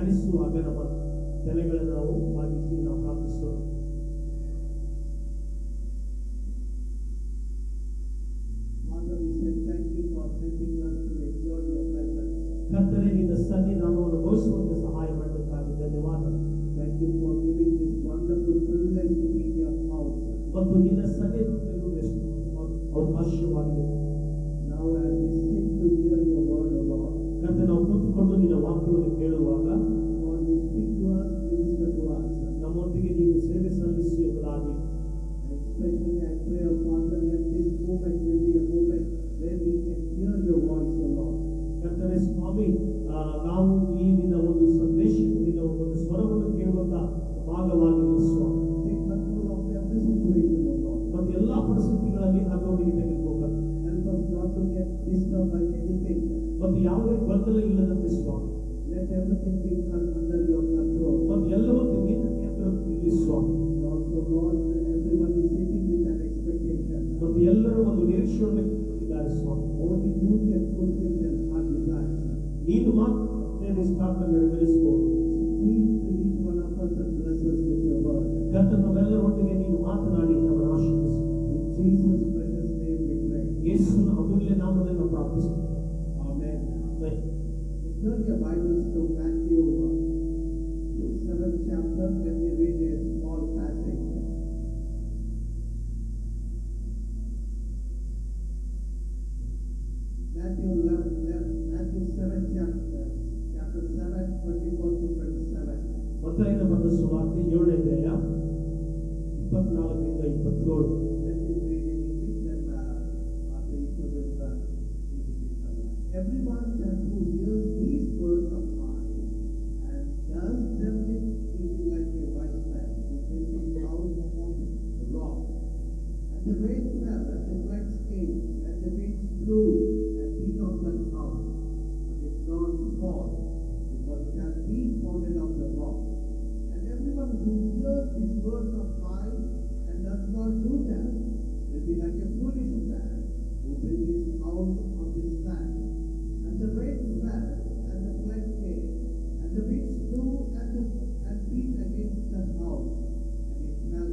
ಧ್ಯಾನಿಸುವಾಗ ನಮ್ಮ ತಲೆಗಳನ್ನು ನಾವು ಭಾಗಿಸಿ ನಾವು ಪ್ರಾರ್ಥಿಸೋಣ. ಕರ್ತನೇ, ನಿನ್ನ ಸನ್ನಿಧಾನವನ್ನು ಅನುಭವಿಸುವಂತೆ ಸಹಾಯ ಮಾಡಬೇಕಾಗಿ ಧನ್ಯವಾದ. ಮತ್ತು ನಿನ್ನ ಸನ್ನಿಧಾನದಲ್ಲಿ ಎಷ್ಟು ಅವಕಾಶವಾಗಿದೆ. ಕರ್ತನೇ, ನಾವು ಕೂತುಕೊಂಡು ನಿನ್ನ ವಾಕ್ಯವನ್ನು ಕೇಳುವಾಗ ನಮ್ಮೊಂದಿಗೆ ನೀನು ಸೇವೆ ಸಲ್ಲಿಸುವುದಾಗಿ ಕರ್ತನೇ ಸ್ವಾಮಿ, ನಾವು ಈ ನಿನ್ನ ಒಂದು ಸಂದೇಶ, ನಿನ್ನ ಒಂದು ಸ್ವರವನ್ನು ಕೇಳುವಂತ ಭಾಗವಾಗಿ ಸ್ವಾಮಿ ಮತ್ತು ಎಲ್ಲಾ ಪರಿಸ್ಥಿತಿಗಳಲ್ಲಿ ನನ್ನೊಂದಿಗೆ ತೆಗೆದುಕೋಬೇಕು. ಮತ್ತು ಯಾವುದೇ ಗೊಂದಲ ಇಲ್ಲದಂತೆ ಸ್ವಾಮಿ, ಮತ್ತು ಎಲ್ಲವೂ ನಿನ್ನ ನಿಯಂತ್ರಣದಲ್ಲಿ ಸ್ವಾಮಿ. ಮತ್ತು ಎಲ್ಲರೂ ಒಂದು ನಿರೀಕ್ಷೆಯನ್ನು ಇದ್ದಾರೆ ಸ್ವಾಮಿ. ನೀನು ಮಾತ್ರ ನೆರವೇರಿಸಬಹುದು. ಕರ್ತನ ನಮ್ಮೆಲ್ಲರೊಟ್ಟಿಗೆ ನೀನು ಮಾತನಾಡಿ ನಮ್ಮನ್ನು ಆಶೀರ್ವದಿಸು. ಯೇಸುವಿನ ಅಮೂಲ್ಯ ನಾಮದಲ್ಲಿ ಪ್ರಾರ್ಥಿಸುತ್ತೇವೆ. Amen. Turn your Bibles to Matthew 7th chapter. Let me read a small passage. Matthew 7th chapter 7, 24 to 27. ಮತ್ತಾಯನ ಬರೆದ ಸುವಾರ್ತೆ 7ನೇ ಅಧ್ಯಾಯ 24ರಿಂದ 27. Let me read in English, then after each of us everyone that who hears these words of mine and does them will be like a wise man who built his house upon the rock. And the rain fell, and the floods came, and the winds blew and beat on that house, but it did not fall, because it has been founded on the rock. And everyone who hears these words of mine and does not do them will be like a foolish man who built his house on the sand. And the rain fell, and the flood came, and the winds blew and beat against that house, and it fell,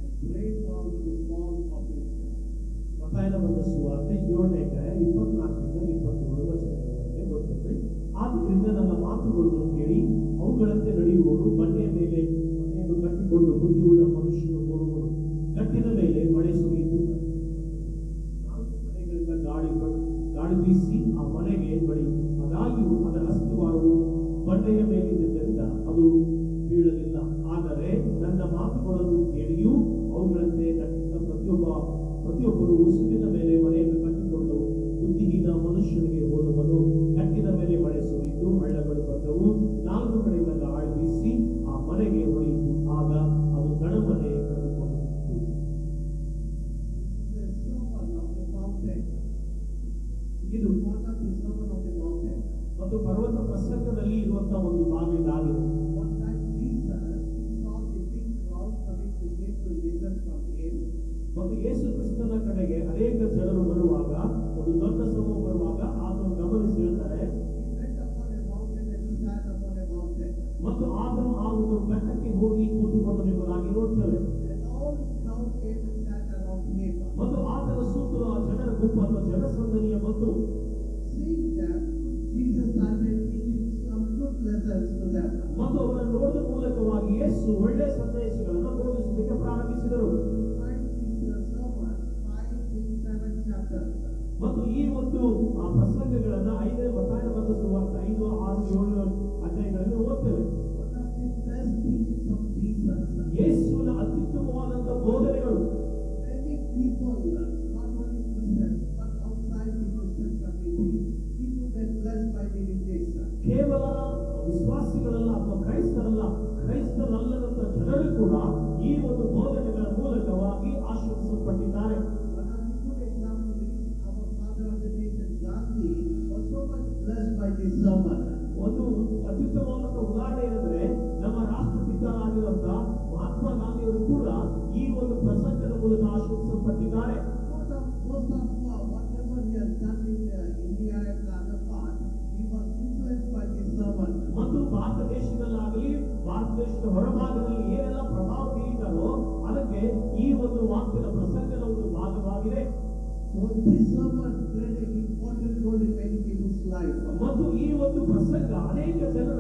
and great was the fall of it. ಮತ್ತಾಯನ ಬರೆದ ಸುವಾರ್ತೆ 7ನೇ ಅಧ್ಯಾಯ 24ರಿಂದ 27 ವಚನಗಳವರೆಗೆ ಓದುತ್ತೇವೆ. ಆದ್ದರಿಂದ ನನ್ನ ಮಾತುಗಳನ್ನು ಕೇಳಿ ಅವುಗಳಂತೆ ನಡೆಯುವವರು ಬಂಡೆಯ ಮೇಲೆ ಮನೆಯನ್ನು ಕಟ್ಟಿಕೊಂಡು ಬುದ್ಧಿಯುಳ್ಳ ಮನುಷ್ಯನು ಹೋಗುವನು. ಕಟ್ಟಿದ ಮೇಲೆ ಮಳೆ ಸುರಿಯಿತು, 4 ಮನೆಗಳಿಂದ ಗಾಳಿ ಬೀಸಿ ಆ ಮನೆಗೆ ಬಡಿಯಿತು. ಆದಾಗ್ಯೂ ಅದರ ಅಸ್ತಿವಾರವು ಬಂಡೆಯ ಮೇಲಿದ್ದರಿಂದ ಅದು ಬೀಳಲಿಲ್ಲ. ಆದರೆ ನನ್ನ ಮಾತುಗಳನ್ನು ಕೇಳಿಯೂ ಅವುಗಳಂತೆ ನಡೆದ ಪ್ರತಿಯೊಬ್ಬರು ಉಸುಬಿನ ಮೇಲೆ ಮನೆಯನ್ನು ಕಟ್ಟಿಕೊಂಡು ಬುದ್ಧಿಹೀನ ಮನುಷ್ಯನಿಗೆ ಹೋದವನು. ಕಟ್ಟಿದ ಮೇಲೆ ಮಳೆ ಸುರಿಯಿತು, ಹಳ್ಳಗಳು ಬಂದವು, 4 ಕಡೆಯಿಂದ ಗಾಳಿ ಬೀಸಿ ಆ ಮನೆಗೆ ಹೊಡೆಯಿತು. ಆಗ ಅದು ಗಣಮನೆ ಕಳೆದುಕೊಂಡಿತು. ಇದು ಮತ್ತು ಪರ್ವತ ಪ್ರಸಂಗದಲ್ಲಿ ಇರುವಂತಹ ಒಂದು ಭಾಗ ಇದಾಗಿದೆ. ಮತ್ತು ಯೇಸು ಕ್ರಿಸ್ತನ ಕಡೆಗೆ ಅನೇಕ ಜನರು ಬರುವಾಗ, ಒಂದು ದೊಡ್ಡ ಸಮೂಹ ಬರುವಾಗ ಆತನು ಗಮನಿಸಿ ಹೇಳ್ತಾರೆ, ಮತ್ತು ಆತನು ಆ ಒಂದು ಬೆಟ್ಟಕ್ಕೆ ಹೋಗಿ ಕೂತುಕೊಂಡು ಎಂಬುದಾಗಿ ನೋಡ್ತೇವೆ. ಮತ್ತು ಆತನ ಸುತ್ತಲೂ ಆ ಜನರ ಗುಂಪನ್ನು ಜನಸಂದಣಿಯ ಬಂದು ಮತ್ತು ಅವರನ್ನು ನೋಡಿದ ಮೂಲಕವಾಗಿ ಯೇಸು ಒಳ್ಳೆಯ ಸಂದೇಶಗಳನ್ನು ಬೋಧಿಸಲಿಕ್ಕೆ ಪ್ರಾರಂಭಿಸಿದರು. ಮತ್ತು ಈ ಒಂದು ಪ್ರಸಂಗಗಳನ್ನ 5ನೇ ಮತ್ತಾಯನ ಬರೆದ ಸುವಾರ್ತೆ 5, 6, 7 ಅಧ್ಯಾಯಗಳಲ್ಲಿ ಓದ್ತೇವೆ. ಯೇಸುವಿನ ಅತ್ಯುತ್ತಮವಾದಂತಹ ಬೋಧನೆಗಳು ಕೇವಲ ವಿಶ್ವಾಸಿಗಳಲ್ಲ ಅಥವಾ ಕ್ರೈಸ್ತರಲ್ಲದಂತ ಜನರು ಕೂಡ ಈ ಒಂದು ಬೋಧನೆಗಳ ಮೂಲಕವಾಗಿ ಆಶೀರ್ವದಿಸಲ್ಪಟ್ಟಿದ್ದಾರೆ. ಒಂದು ಅತ್ಯುತ್ತಮವಾದ ಉದಾಹರಣೆ ಏನಂದ್ರೆ, ನಮ್ಮ ರಾಷ್ಟ್ರಪಿತರಾಗಿರುವಂತಹ ಮಹಾತ್ಮ ಗಾಂಧಿಯವರು ಕೂಡ ಈ ಒಂದು ಪ್ರಸಂಗದ ಮೂಲಕ ಆಶೀರ್ವದಿಸಲ್ಪಟ್ಟಿದ್ದಾರೆ. ಮತ್ತು ಭಾರತ ದೇಶ So this sermon played an important role in many people's life. ಮತ್ತು ಈ ಒಂದು ಪ್ರಸಂಗ ಅನೇಕ ಜನರ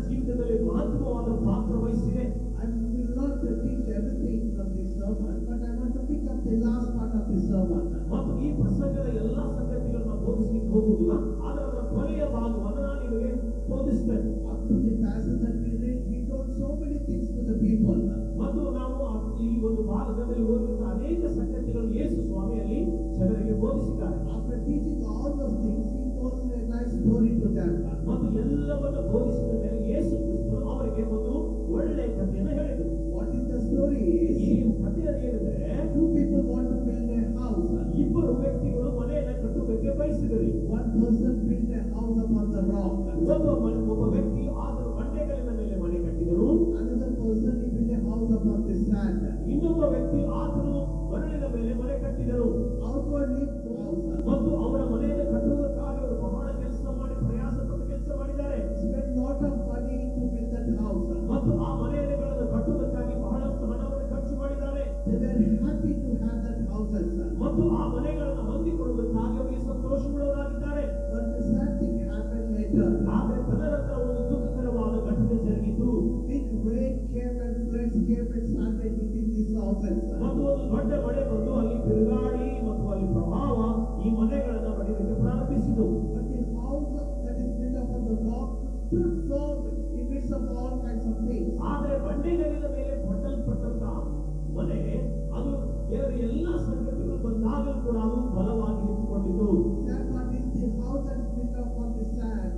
ಜೀವಿತದಲ್ಲಿ ಮಹತ್ವವಾದ ಪಾತ್ರ ವಹಿಸಿದೆ. I will not teach everything from this sermon, but I want to pick up the last part of this sermon. ಮತ್ತು ಈ ಪ್ರಸಂಗದ ಎಲ್ಲಾ ಸಂಗತಿಗಳನ್ನು ಬೋಧಿಸಲಿಕ್ಕೆ ಹೋಗುವುದಿಲ್ಲ, ಆದರೆ ಅದರ ಕೊನೆಯ ಭಾಗವನ್ನು ನಾನು ನಿಮಗೆ ಬೋಧಿಸ್ತೇನೆ. Up to the passage that we read, he told so many things to the people. ಮತ್ತು ನಾವು ಈ ಒಂದು ಭಾಗದಲ್ಲಿ ಓದಿದ ಅನೇಕ ಸಂಗತಿಗಳು ಯೇಸು ಸ್ವಾಮಿಯಲ್ಲಿ ಜನರಿಗೆ ಬೋಧಿಸಿದ್ದಾರೆ. After teaching all those things, he told a nice story to them. ಮತ್ತು ಎಲ್ಲವನ್ನು ಬೋಧಿಸಿದ ಮೇಲೆ ಯೇಸು ಕ್ರಿಸ್ತನು ಅವರಿಗೆ ಒಂದು ಒಳ್ಳೆಯ ಕಥೆಯನ್ನು ಹೇಳಿದರು. What is the story? ಈ ಕಥೆಯ ಏನೆಂದರೆ, Two people want to build a house. ಇಬ್ಬರು ವ್ಯಕ್ತಿಗಳು ಮನೆಯನ್ನು ಕಟ್ಟುವುದಕ್ಕೆ ಬಯಸಿದರು. One person built a house upon the rock. ಒಬ್ಬ ವ್ಯಕ್ತಿ ಆದರೂ ಬಂಡೆಗಳಿನ ಮೇಲೆ ಮನೆ ಕಟ್ಟಿದರು. Another person he built a house upon the sand. ಇನ್ನೊಬ್ಬ ವ್ಯಕ್ತಿ ಆದರೂ ಮರಳಿನ ಮೇಲೆ ಮನೆ ಕಟ್ಟಿದರು. Outwardly house. ಮತ್ತು ಅವರ ಮನೆಯನ್ನು ಕಟ್ಟುವುದಕ್ಕಾಗಿ ಅವರು ಬಹಳ ಕೆಲಸ ಮಾಡಿ ಪ್ರಯಾಸ ಪಟ್ಟು ಕೆಲಸ ಮಾಡಿದ್ದಾರೆ. Spent lot of money to build that house. ಮತ್ತು ಆ ಮನೆಗಳನ್ನು ಕಟ್ಟುವುದಕ್ಕಾಗಿ ಬಹಳಷ್ಟು ಹಣವನ್ನು ಖರ್ಚು ಮಾಡಿದ್ದಾರೆ. They were happy to have that houses. ಮತ್ತು ಆ ಮನೆಗಳನ್ನು ಹೊಂದಿಕೊಳ್ಳುವುದಕ್ಕಾಗಿ ಅವರಿಗೆ ಸಂತೋಷವುಳ್ಳವರಾಗಿದ್ದಾರೆ. But the sad thing happened later. ಆದರೆ ತದನಂತರ ಒಂದು ದುಃಖಕರವಾದ ಘಟನೆ ಜರುಗಿತು. Big rain came and floods came and started hitting these houses. ಮತ್ತು ಒಂದು ದೊಡ್ಡ ಮಳೆ ಬಂದು ಅಲ್ಲಿ ಬಿರುಗಾಳಿ ಮತ್ತು ಅಲ್ಲಿ ಪ್ರಭಾವ ಈ ಮನೆಗಳನ್ನು ಬಡಿಯಲಿಕ್ಕೆ ಪ್ರಾರಂಭಿಸಿತು. But the house that is built upon the rock stood firm in midst of all kinds of things. ಆದರೆ ಬಂಡೆಗಲ್ಲಿನ ಮೇಲೆ ಕಟ್ಟಲ್ಪಟ್ಟಂತಹ ಮನೆ ಅದು ಎಲ್ಲ ಸಂಗತಿಗಳು ಬಂದಾಗಲೂ ಕೂಡ ಅದು ಬಲವಾಗಿ ನಿಂತುಕೊಂಡಿತು. Sad part is the house that is built upon the sand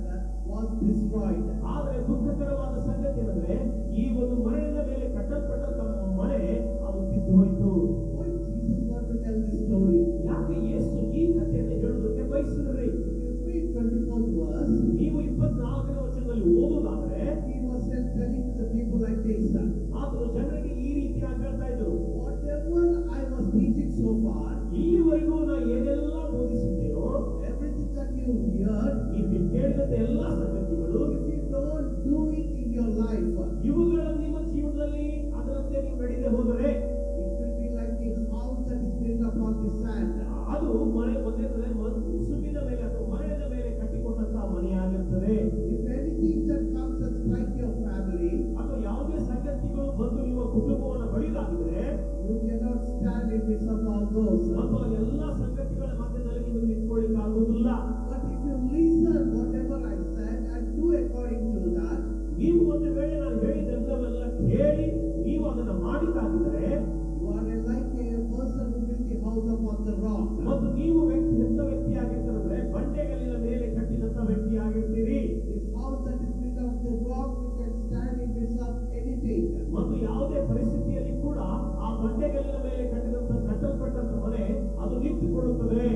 was destroyed. ಆದರೆ ದುಃಖಕರವಾದ ಸಂಗತಿ ಏನಂದ್ರೆ, ಈ ಒಂದು ಮರಳಿನ ಮೇಲೆ ಕಟ್ಟಲ್ಪಟ್ಟಂತಹ ಮನೆ ಅದು ಬಿದ್ದು ಹೋಯಿತು. Why Jesus want to tell this story? ಯಾಕೆ ಯೇಸು ಈ ಕಥೆಯನ್ನು ಹೇಳುವುದಕ್ಕೆ ಬಯಸಿದ್ರಿ? If you read 24th verse, ನೀವು 24ನೇ ವಚನದಲ್ಲಿ ಓದುವುದಾದ್ರೆ, he was telling to the people like this. ಆತನು ಜನರಿಗೆ ಈ ರೀತಿಯಾಗಿ ಹೇಳ್ತಾ ಇದ್ರು, Whatever I was teaching so far, ಇಲ್ಲಿವರೆಗೂ ನಾ ಏನೆಲ್ಲ ಬೋಧಿಸಿದ್ದೇನೋ, everything that you heard, ನೀವು ಕೇಳಿದಂತ ಎಲ್ಲಾ ಸಂಗತಿಗಳು, if you don't do it in your life, ಇವುಗಳನ್ನು ನಿಮ್ಮ ಜೀವನದಲ್ಲಿ ಅದರಂತೆ ನೀವು ನಡೆಯದೆ ಹೋದರೆ, it will be like the house that is built upon the sand. ಅದು ಮನೆ ಬಂದಿದ್ರೆ ಸುಮ್ಮಿನ ಮೇಲೆ ಅಥವಾ ಮರಳಿನ ಮೇಲೆ ಕಟ್ಟಿಕೊಂಡಂತಹ ಮನೆಯಾಗಿರುತ್ತದೆ. If anything that comes and strike your family, ಅಥವಾ ಯಾವುದೇ ಸಂಗತಿಗಳು ಬಂದು ನಿಮ್ಮ ಕುಟುಂಬವನ್ನು ಬಡಿದಾಗಿದ್ರೆ, you cannot stand in midst of all those. ಮತ್ತು ಎಲ್ಲಾ ಸಂಗತಿಗಳ ಮಧ್ಯದಲ್ಲಿ ನೀವು ನಿಂತ್ಕೊಳ್ಳಿಕ್ಕೆ ಆಗುವುದಿಲ್ಲ. But if you listen whatever I said and do according to that, ನೀವು ಒಂದು ವೇಳೆ ನಾನು ಹೇಳಿದ್ದೆಲ್ಲವೆಲ್ಲ ಕೇಳಿ ನೀವು ಅದನ್ನು ಮಾಡಿದ್ದಾಗಿದ್ದರೆ, you are like a person who built the house upon the rock. ಮತ್ತು ನೀವು ಎಂತ ವ್ಯಕ್ತಿಯಾಗಿರ್ತಾರೆ, ಬಂಡೆಗಲ್ಲಿನ ಮೇಲೆ ಕಟ್ಟಿದಂತ ವ್ಯಕ್ತಿಯಾಗಿರ್ತೀರಿ. This house that is built on the rock, we can stand in midst of anything. ಮತ್ತು ಯಾವುದೇ ಪರಿಸ್ಥಿತಿಯಲ್ಲಿ ಕೂಡ ಆ ಬಂಡೆಗಲ್ಲಿನ ಮೇಲೆ ಕಟ್ಟಲ್ಪಟ್ಟಂತ ಮನೆ ಅದು ನಿಂತುಕೊಳ್ಳುತ್ತದೆ.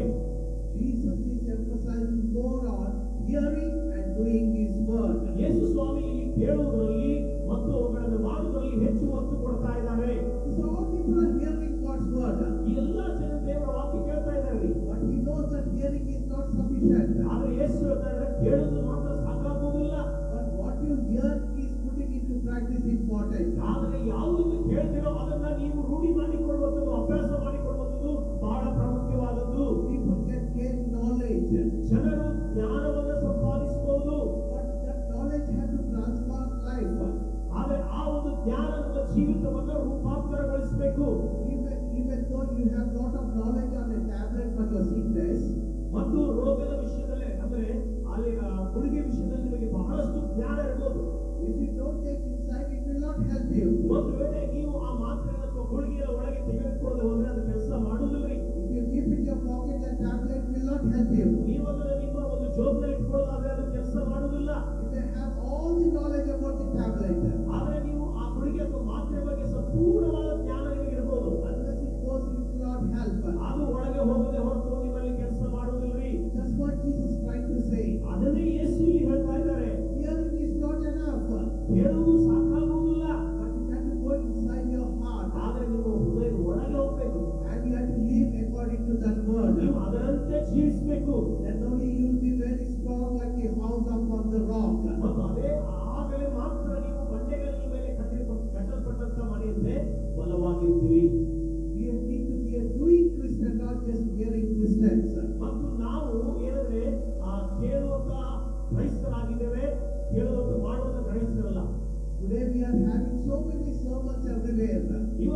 Jesus is emphasizing more on hearing and doing His word. ಯೇಸು ಸ್ವಾಮಿ ಇಲ್ಲಿ ಕೇಳುವುದರಲ್ಲಿ ಮತ್ತು ಅವುಗಳನ್ನು ಮಾಡುವುದರಲ್ಲಿ ಹೆಚ್ಚು ಒತ್ತು ಕೊಡ್ತಾ ಇದ್ದಾರೆ. So all people are hearing God's word. ಈ ಎಲ್ಲಾ ಜನ ದೇವರ ವಾಕ್ಯ ಕೇಳ್ತಾ ಇದ್ದಾರೆ. But He knows that hearing is not sufficient. ಆದ್ರೆ ಯೇಸು ಹೇಳ್ತಾರೆ, ಕೇಳುವುದು ಮಾತ್ರ ಸಾಕಾಗುವುದಿಲ್ಲ. But what you hear is putting into practice important. ಆದರೆ ಯಾವುದನ್ನು ಕೇಳ್ತೀರೋ ಅದನ್ನ ನೀವು ರೂಢಿ ಮಾಡಿಕೊಳ್ಳುವಂಥದ್ದು, ಅಭ್ಯಾಸ ಮಾಡಿಕೊಳ್ಳುವಂಥದ್ದು ಬಹಳ ಪ್ರಾಮುಖ್ಯವಾದದ್ದು. People can gain knowledge. ಜನರು ಜ್ಞಾನವನ್ನು ಸಂಪಾದಿಸಬಹುದು, But that knowledge has to transform life. ಆದರೆ ಆ ಒಂದು ಜ್ಞಾನ ನಮ್ಮ ಜೀವಿತವನ್ನು ರೂಪಾಂತರಗೊಳಿಸಬೇಕು. Even though you have lot of knowledge on a tablet for your sickness, ಮತ್ತು ರೋಗದ ವಿಷಯದಲ್ಲಿ ಅಂದ್ರೆ ಅಲ್ಲಿ ಗುಳಿಗೆ ವಿಷಯದಲ್ಲಿ ನಿಮಗೆ ಬಹಳಷ್ಟು ಜ್ಞಾನ ಇರಬಹುದು. if you don't take insight, it will not help you. ಒಂದು ವೇಳೆ ನೀವು ಆ ಮಾತ್ರೆಯನ್ನು ಅಥವಾ ಗುಳಿಗೆಯ ಒಳಗೆ ತೆಗೆದುಕೊಳ್ಳದೆ ಹೋದ್ರೆ ಅದು ಕೆಲಸ ಮಾಡುವುದಿಲ್ಲ. If you keep in your pocket a tablet, will not help you. ನೀವು ಅದನ್ನು ನಿಮ್ಮ ಒಂದು ಜೋಬ್ನಲ್ಲಿ ಇಟ್ಕೊಳ್ಳೋದಾದ್ರೆ ಅದು ಕೆಲಸ ಮಾಡುವುದಿಲ್ಲ. You may have all the knowledge about the tablet. ಆದರೆ ನೀವು ಆ ಗುಳಿಗೆ ಅಥವಾ ಮಾತ್ರೆ ಬಗ್ಗೆ ಸಂಪೂರ್ಣವಾದ ಜ್ಞಾನ ನಿಮಗೆ ಇರಬಹುದು. Unless it goes, it will not help. ಅದು ಒಳಗೆ ಹೋಗದೆ ಹೊರತು ನಿಮ್ಮಲ್ಲಿ ಕೆಲಸ ಮಾಡುವುದಿಲ್ರಿ. That's what Jesus trying to say. ಅದನ್ನೇ ಯೇಸು ಇಲ್ಲಿ ಹೇಳ್ತಾ ಇದ್ದಾರೆ. Hearing is not enough. ಹೇಳುವುದು ಸಾಕಾಗುವುದಿಲ್ಲ. But you have to go inside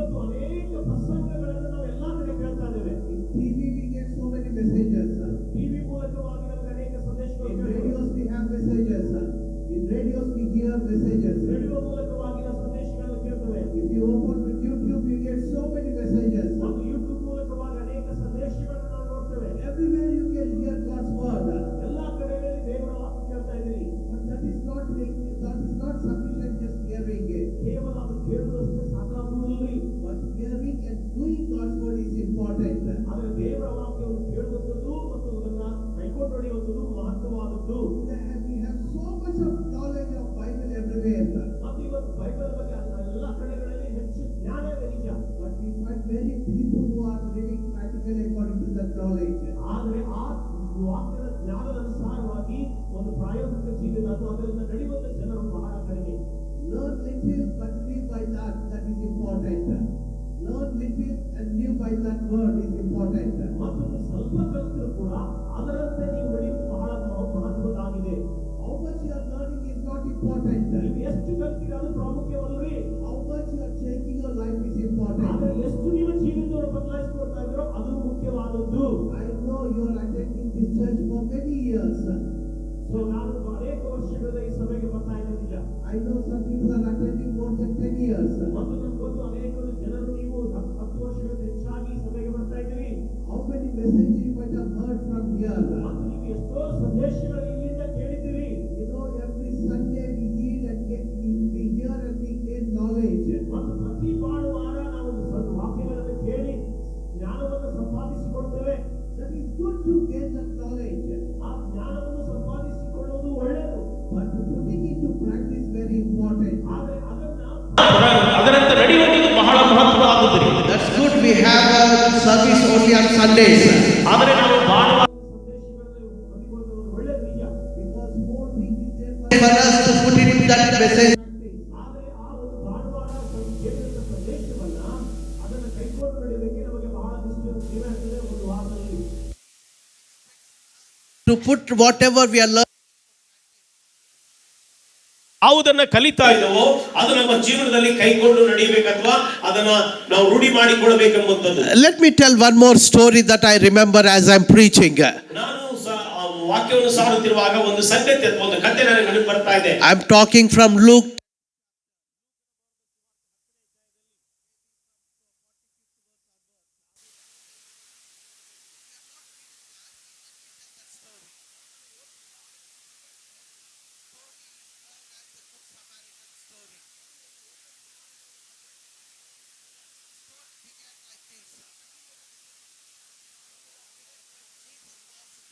ಇವತ್ತು ಅನೇಕ ಪ್ರಸಂಗಗಳನ್ನು ನಾವು ಎಲ್ಲಾ ಕಡೆ ಕೇಳ್ತಾ ಇದ್ದೇವೆ. In TV we get so many messages. TV ಮೂಲಕವಾಗಿ ನಮಗೆ ಅನೇಕ ಸಂದೇಶಗಳು In ಕೇಳ್ತೇವೆ. radios we have messages. In radios we hear messages. Radio ಮೂಲಕವಾಗಿ ನಾವು ಸಂದೇಶಗಳನ್ನು ಕೇಳ್ತೇವೆ. If you open YouTube you get so many messages. ಮತ್ತು ಯೂಟ್ಯೂಬ್ ಮೂಲಕವಾಗಿ ಅನೇಕ ಸಂದೇಶಗಳನ್ನು ನಾವು ನೋಡ್ತೇವೆ. Everywhere you can hear God's word. ಎಲ್ಲಾ ಕಡೆಗಳಲ್ಲಿ ದೇವರ ವಾಕ್ಯ ಕೇಳ್ತಾ ಇದ್ದೀರಿ. But that is not sufficient just hearing it. ಕೇವಲ ಅದು ಕೇಳುವುದಷ್ಟೇ ಸಾಕಾಗುವುದಿಲ್ಲ. But hearing and doing God's word is important. ಆದರೆ ದೇವರ ವಾಕ್ಯವನ್ನು ಕೇಳುವಂಥದ್ದು ಮತ್ತು ಅದನ್ನ ಕೈಕೊಂಡು ನಡೆಯುವಂಥದ್ದು ಮಹತ್ವವಾದದ್ದು. We have so much of knowledge of Bible everywhere. ಮತ್ತು ಇವತ್ತು ಬೈಬಲ್ ಬಗ್ಗೆ ಎಲ್ಲ ಕಡೆಗಳಲ್ಲಿ ಹೆಚ್ಚು ಜ್ಞಾನವೇ ನಿಜ. But we find many people who are living practically according to that knowledge. ಆದರೆ ಆ ವಾಕ್ಯದ ಜ್ಞಾನದ ಅನುಸಾರವಾಗಿ ಒಂದು ಪ್ರಾಯೋಗಿಕ ಜೀವನ ಅಥವಾ ಅದರಿಂದ ನಡೆಯುವಂತ ಜನರು ಬಹಳ ಕಡಿಮೆ. Learn little but live by that. That is important. Learn little and live by that word is important. ಮತ್ತು ಸ್ವಲ್ಪ ಕಲಿತರೂ ಕೂಡ ಅದರಂತೆ ನೀವು ನಡೆಯುವುದು ಬಹಳ ಮಹತ್ವದಾಗಿದೆ. How much you are learning is not important. ನೀವು ಎಷ್ಟು ಕಲಿತೀರಿ ಅದು ಪ್ರಾಮುಖ್ಯವಲ್ಲರಿ. How much you are changing your life is important. ಆದರೆ ಎಷ್ಟು ನೀವು ಜೀವನವನ್ನು ಬದಲಾಯಿಸಿಕೊಳ್ತಾ ಇದ್ದೀರೋ ಅದು ಮುಖ್ಯವಾದದ್ದು. I know you are attending this church for many years. So ನಾನು ಅನೇಕ ವರ್ಷಗಳಿಂದ ಈ ಸಭೆಗೆ ಬರ್ತಾ ಇದ್ದೇನೆ ನಿಜ. I know some people are attending more than 10 years. ಮತ್ತು ನನಗೆ ಗೊತ್ತು ಅನೇಕ ಜನರು ನೀವು 10 ವರ್ಷಗಳಿಂದ ಹೆಚ್ಚಾಗಿ ಈ ಸಭೆಗೆ ಬರ್ತಾ ಇದ್ದೀರಿ. How many messages you might have heard from here? ಮತ್ತು ನೀವು ಎಷ್ಟೋ ಸಂದೇಶಗಳು ಇಲ್ಲಿಂದ ಕೇಳಿದ್ದೀರಿ. You know, every Sunday we hear and gain knowledge. ಮತ್ತು ಪ್ರತಿ ಭಾನುವಾರ ನಾವು ವಾಕ್ಯಗಳನ್ನು ಕೇಳಿ ಜ್ಞಾನವನ್ನು ಸಂಪಾದಿಸಿಕೊಳ್ತೇವೆ. That is good to gain that knowledge. ಆ ಜ್ಞಾನವನ್ನು ಸಂಪಾದಿಸಿಕೊಳ್ಳುವುದು ಒಳ್ಳೆಯದು. But putting it to practice very important. ಆದರೆ ಅದರಂತೆ ನಡೆಯುವುದು ಬಹಳ ಮಹತ್ವವಾದದ್ದು. That's good. We have a service only on Sundays. ಆದರೆ ನಾವು ಭಾನುವಾರ ಸಂದೇಶಗಳನ್ನು ಹೊಂದಿಕೊಳ್ಳುವುದು ಒಳ್ಳೆಯದು ನಿಜ. Because more things is there for us to put in that message. ಆದರೆ ಆ ಒಂದು ಭಾನುವಾರ ಕೇಳಿದ ಸಂದೇಶವನ್ನ ಅದನ್ನು ಕೈಕೊಂಡು ನಡೆಯೋದಕ್ಕೆ ನಮಗೆ ಬಹಳಷ್ಟು ಜೀವ ಇರ್ತದೆ ಒಂದು ವಾರದಲ್ಲಿ. To put whatever we are learning. ಯಾವುದನ್ನ ಕಲಿತಾ ಇದ್ದವೋ ಅದು ನಮ್ಮ ಜೀವನದಲ್ಲಿ ಕೈಕೊಂಡು ನಡೆಯಬೇಕು ಅಥವಾ ಅದನ್ನ ನಾವು ರೂಢಿ ಮಾಡಿಕೊಳ್ಳಬೇಕೆಂಬುದು. Let me tell one more story that I remember as I'm preaching. ನಾನು ವಾಕ್ಯವನ್ನು ಸಾರುತ್ತಿರುವಾಗ ಒಂದು ಸಂಗತಿ ಅಥವಾ ಒಂದು ಕಥೆ ನನಗೆ ನೆನಪು ಬರ್ತಾ ಇದೆ. I'm talking from Luke.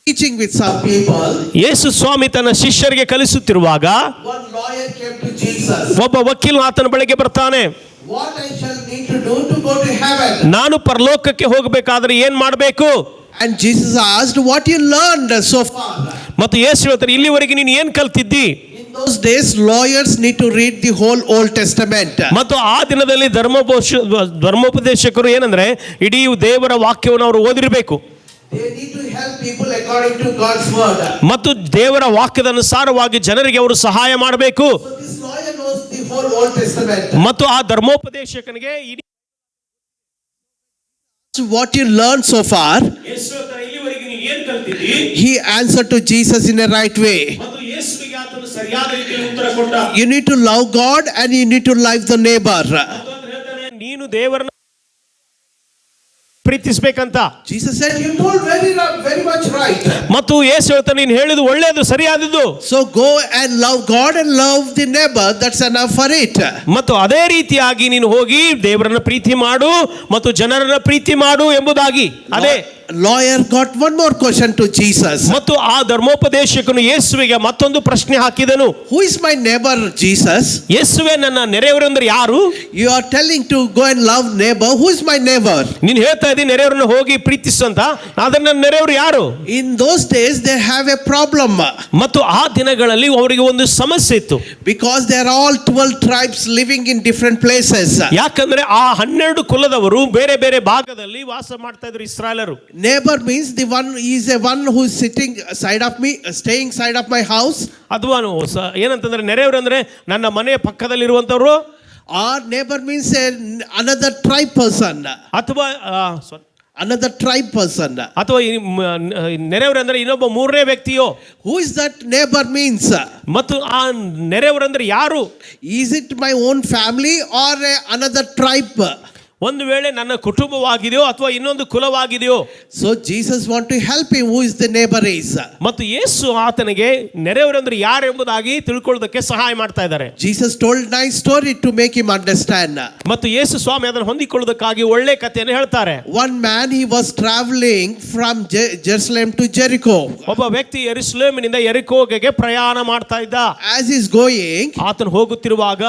Teaching with some people. ಯೇಸು ಸ್ವಾಮಿ ತನ್ನ ಶಿಷ್ಯರಿಗೆ ಕಲಿಸುತ್ತಿರುವಾಗ One lawyer came to Jesus. ಒಬ್ಬ ವಕೀಲನು ಆತನ ಬಳಿಗೆ ಬರ್ತಾನೆ. What I shall need to do to go to heaven? ನಾನು ಪರಲೋಕಕ್ಕೆ ಹೋಗಬೇಕಾದ್ರೆ ಏನ್ ಮಾಡಬೇಕು? And Jesus asked, what you learned so far? ಮತ್ತು ಯೇಸು ಹೇಳ್ತಾರೆ, ಇಲ್ಲಿವರೆಗೆ ನೀನು ಏನ್ ಕಲ್ತಿದ್ದಿ? In those days lawyers need to read the whole Old Testament. ಮತ್ತು ಆ ದಿನದಲ್ಲಿ ಧರ್ಮೋಪದೇಶಕರು ಏನಂದ್ರೆ ಇಡೀ ದೇವರ ವಾಕ್ಯವನ್ನು ಅವರು ಓದಿರಬೇಕು. They need to help people according to God's word. ಮತ್ತು ದೇವರ ವಾಕ್ಯದ ಅನುಸಾರವಾಗಿ ಜನರಿಗೆ ಅವರು ಸಹಾಯ ಮಾಡಬೇಕು. So this lawyer knows the whole Old Testament. ಮತ್ತು ಆ ಧರ್ಮೋಪದೇಶಕನಿಗೆ ಇಡೀ What you learned so far? ಯೇಸು ಹೇಳ್ತಾರೆ, ಇಲ್ಲಿವರೆಗೆ ನೀನು ಏನು ಕಲ್ತಿದ್ದಿ? He answered to Jesus in a right way. ಮತ್ತು ಯೇಸುವಿಗೆ ಆತನು ಸರಿಯಾದ ರೀತಿಯಲ್ಲಿ ಉತ್ತರ ಕೊಟ್ಟ. You need to love God and you need to love the neighbor. ಮತ್ತು ಆತನು ಹೇಳ್ತಾನೆ, ನೀನು ದೇವರನ್ನ ಪ್ರೀತಿಸಬೇಕಂತ. Jesus said, you told very much right. ಮತ್ತು ಯೇಸು ಹೇಳ್ತಾನೆ, ನೀನು ಹೇಳಿದ್ದು ಒಳ್ಳೆಯದು, ಸರಿಯಾದದ್ದು. So go and love God and love the neighbor. That's enough for it. ಮತ್ತು ಅದೇ ರೀತಿಯಾಗಿ ನೀನು ಹೋಗಿ ದೇವರನ್ನ ಪ್ರೀತಿ ಮಾಡು ಮತ್ತು ಜನರನ್ನ ಪ್ರೀತಿ ಮಾಡು ಎಂಬುದಾಗಿ. ಅದೇ Lawyer got one more question to Jesus. ಮತ್ತು ಆ ಧರ್ಮೋಪದೇಶಕನು ಯೇಸುವಿಗೆ ಮತ್ತೊಂದು ಪ್ರಶ್ನೆ ಹಾಕಿದನು. Who is my neighbor, Jesus? ಯೇಸುವೆ, ನನ್ನ ನೆರೆಯವರು ಅಂದ್ರೆ ಯಾರು? You are telling to go and love neighbor. Who is my neighbor? ನೀನು ಹೇಳ್ತಾ ಇದ್ದೀನಿ ನೆರೆಯವರನ್ನ ಹೋಗಿ ಪ್ರೀತಿಸು ಅಂತ. ಆದ್ರೆ ನನ್ನ ನೆರೆಯವರು ಯಾರು? In those days they have a problem. ಮತ್ತು ಆ ದಿನಗಳಲ್ಲಿ ಅವರಿಗೆ ಒಂದು ಸಮಸ್ಯೆ ಇತ್ತು. Because they are all 12 tribes living in different places. ಯಾಕಂದ್ರೆ ಆ 12 ಕುಲದವರು ಬೇರೆ ಬೇರೆ ಭಾಗದಲ್ಲಿ ವಾಸ ಮಾಡ್ತಾ ಇದ್ರು ಇಸ್ರಾಯೇಲರು. Neighbor means the one is a one who is sitting side of me, staying side of my house. ಅಥವಾ ಏನಂತಂದ್ರೆ ನೆರೆಯವರು ಅಂದ್ರೆ ನನ್ನ ಮನೆಯ ಪಕ್ಕದಲ್ಲಿರುವಂತವರು. Or neighbor means another tribe person. ಅಥವಾ Another tribe person. ಅಥವಾ ನೆರೆಯವರಂದ್ರೆ ಇನ್ನೊಬ್ಬ ಮೂರನೇ ವ್ಯಕ್ತಿಯೋ. Who is that neighbor means? ಮತ್ತು ಆ ನೆರೆಯವರಂದ್ರೆ ಯಾರು? Is it my own family or another tribe? ಒಂದು ವೇಳೆ ನನ್ನ ಕುಟುಂಬವಾಗಿದೆಯೋ ಅಥವಾ ಇನ್ನೊಂದು ಕುಲವಾಗಿದೆಯೋ. So Jesus want to help him who is the neighbor is. ಮತ್ತು ಯೇಸು ಆತನಿಗೆ ನೆರೆಯವರಂದ್ರೆ ಯಾರು ಎಂಬುದಾಗಿ ತಿಳ್ಕೊಳ್ಳೋದಕ್ಕೆ ಸಹಾಯ ಮಾಡ್ತಾ ಇದ್ದಾರೆ. Jesus told nice story to make him understand. ಮತ್ತು ಯೇಸು ಸ್ವಾಮಿ ಅದನ್ನು ಹೊಂದಿಕೊಳ್ಳೋದಕ್ಕಾಗಿ ಒಳ್ಳೆ ಕಥೆಯನ್ನು ಹೇಳ್ತಾರೆ. One man, he was traveling from Jerusalem to Jericho. ಒಬ್ಬ ವ್ಯಕ್ತಿ ಯೆರೂಸಲೇಮಿನಿಂದ ಯೆರಿಕೋಗೆ ಪ್ರಯಾಣ ಮಾಡ್ತಾ ಇದ್ದ. As he's going, ಆತನು ಹೋಗುತ್ತಿರುವಾಗ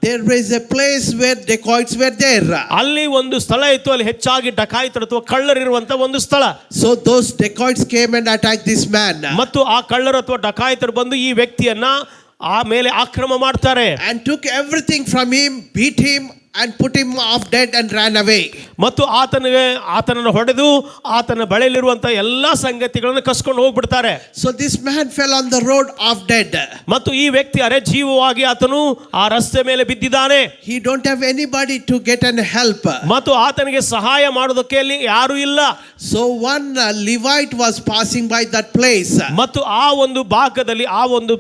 there is a place where dacoits were there. ಅಲ್ಲಿ ಒಂದು ಸ್ಥಳ ಇತ್ತು, ಅಲ್ಲಿ ಹೆಚ್ಚಾಗಿ ಡಕಾಯಿತರು ಅಥವಾ ಕಳ್ಳರಿರುವಂತ ಒಂದು ಸ್ಥಳ. So those dacoits came and attacked this man. ಮತ್ತು ಆ ಕಳ್ಳರು ಅಥವಾ ಡಕಾಯಿತರು ಬಂದು ಈ ವ್ಯಕ್ತಿಯನ್ನ ಆ ಮೇಲೆ ಆಕ್ರಮ ಮಾಡ್ತಾರೆ. And took everything from him, beat him and put him off dead and ran away. ಮತ್ತು ಆತನನ್ನು ಹೊಡೆದು ಆತನ ಬಳಿಯಲ್ಲಿರುವಂತ ಎಲ್ಲಾ ಸಂಗತಿಗಳನ್ನು ಕಸ್ಕೊಂಡು ಹೋಗ್ಬಿಡ್ತಾರೆ. So this man fell on the road off dead. ಮತ್ತು ಈ ವ್ಯಕ್ತಿ ಅರೆ ಜೀವವಾಗಿ ಆತನು ಆ ರಸ್ತೆ ಮೇಲೆ ಬಿದ್ದಿದ್ದಾನೆ. He don't have anybody to get an help. ಮತ್ತು ಆತನಿಗೆ ಸಹಾಯ ಮಾಡೋದಕ್ಕೆ ಅಲ್ಲಿ ಯಾರು ಇಲ್ಲ. So one Levite was passing by that place. ಮತ್ತು ಆ ಒಂದು ಭಾಗದಲ್ಲಿ ಆ ಒಂದು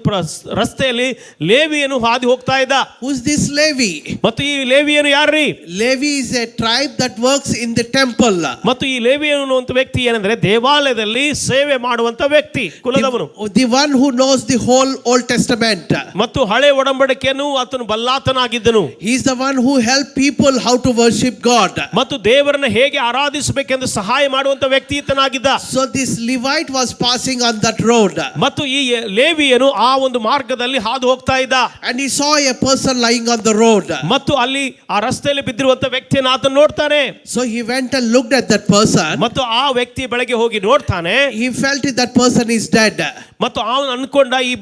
ರಸ್ತೆಯಲ್ಲಿ ಲೇವಿಯನು ಹಾದಿ ಹೋಗ್ತಾ ಇದ್ದ. Who's this Levi? ಮತ್ತು ಈ ಲೇವಿಯನು ಯಾರ್ರೀ? Levi is a tribe that works in the temple. ಮತ್ತು ಈ ಲೇವಿಯನು ಅನ್ನುವಂತ ವ್ಯಕ್ತಿ ಏನಂದ್ರೆ ದೇವಾಲಯದಲ್ಲಿ ಸೇವೆ ಮಾಡುವಂತ ವ್ಯಕ್ತಿ, ಕುಲದವನು. The one who knows the whole Old Testament. ಮತ್ತು ಹಳೆ ಒಡಂಬಡಿಕೆಯನ್ನು ಆತನು ಬಲ್ಲಾತನಾಗಿದ್ದನು. He is the one who helped people how to worship God. ಮತ್ತು ದೇವರನ್ನು ಹೇಗೆ ಆರಾಧಿಸಬೇಕೆಂದು ಸಹಾಯ ಮಾಡುವಂತ ವ್ಯಕ್ತಿ ಈತನಾಗಿದ್ದ. So this Levite was passing on that road. ಮತ್ತು ಈ ಲೇವಿಯನು ಆ ಒಂದು ಮಾರ್ಗದಲ್ಲಿ ಹಾದು ಹೋಗ್ತಾ ಇದ್ದ. And he saw a person lying on the road. ಮತ್ತು ಅಲ್ಲಿ ಆ ರಸ್ತೆಯಲ್ಲಿ ಬಿದ್ದಿರುವಂತ ವ್ಯಕ್ತಿಯನ್ನು ಆತನು ನೋಡ್ತಾನೆ. So he went and looked at that person. ಮತ್ತು ಆ ವ್ಯಕ್ತಿ ಬೆಳಗ್ಗೆ ಹೋಗಿ ನೋಡ್ತಾನೆ. He felt that person is dead. ಮತ್ತು ಅವನು ಅನ್ಕೊಂಡ ಈ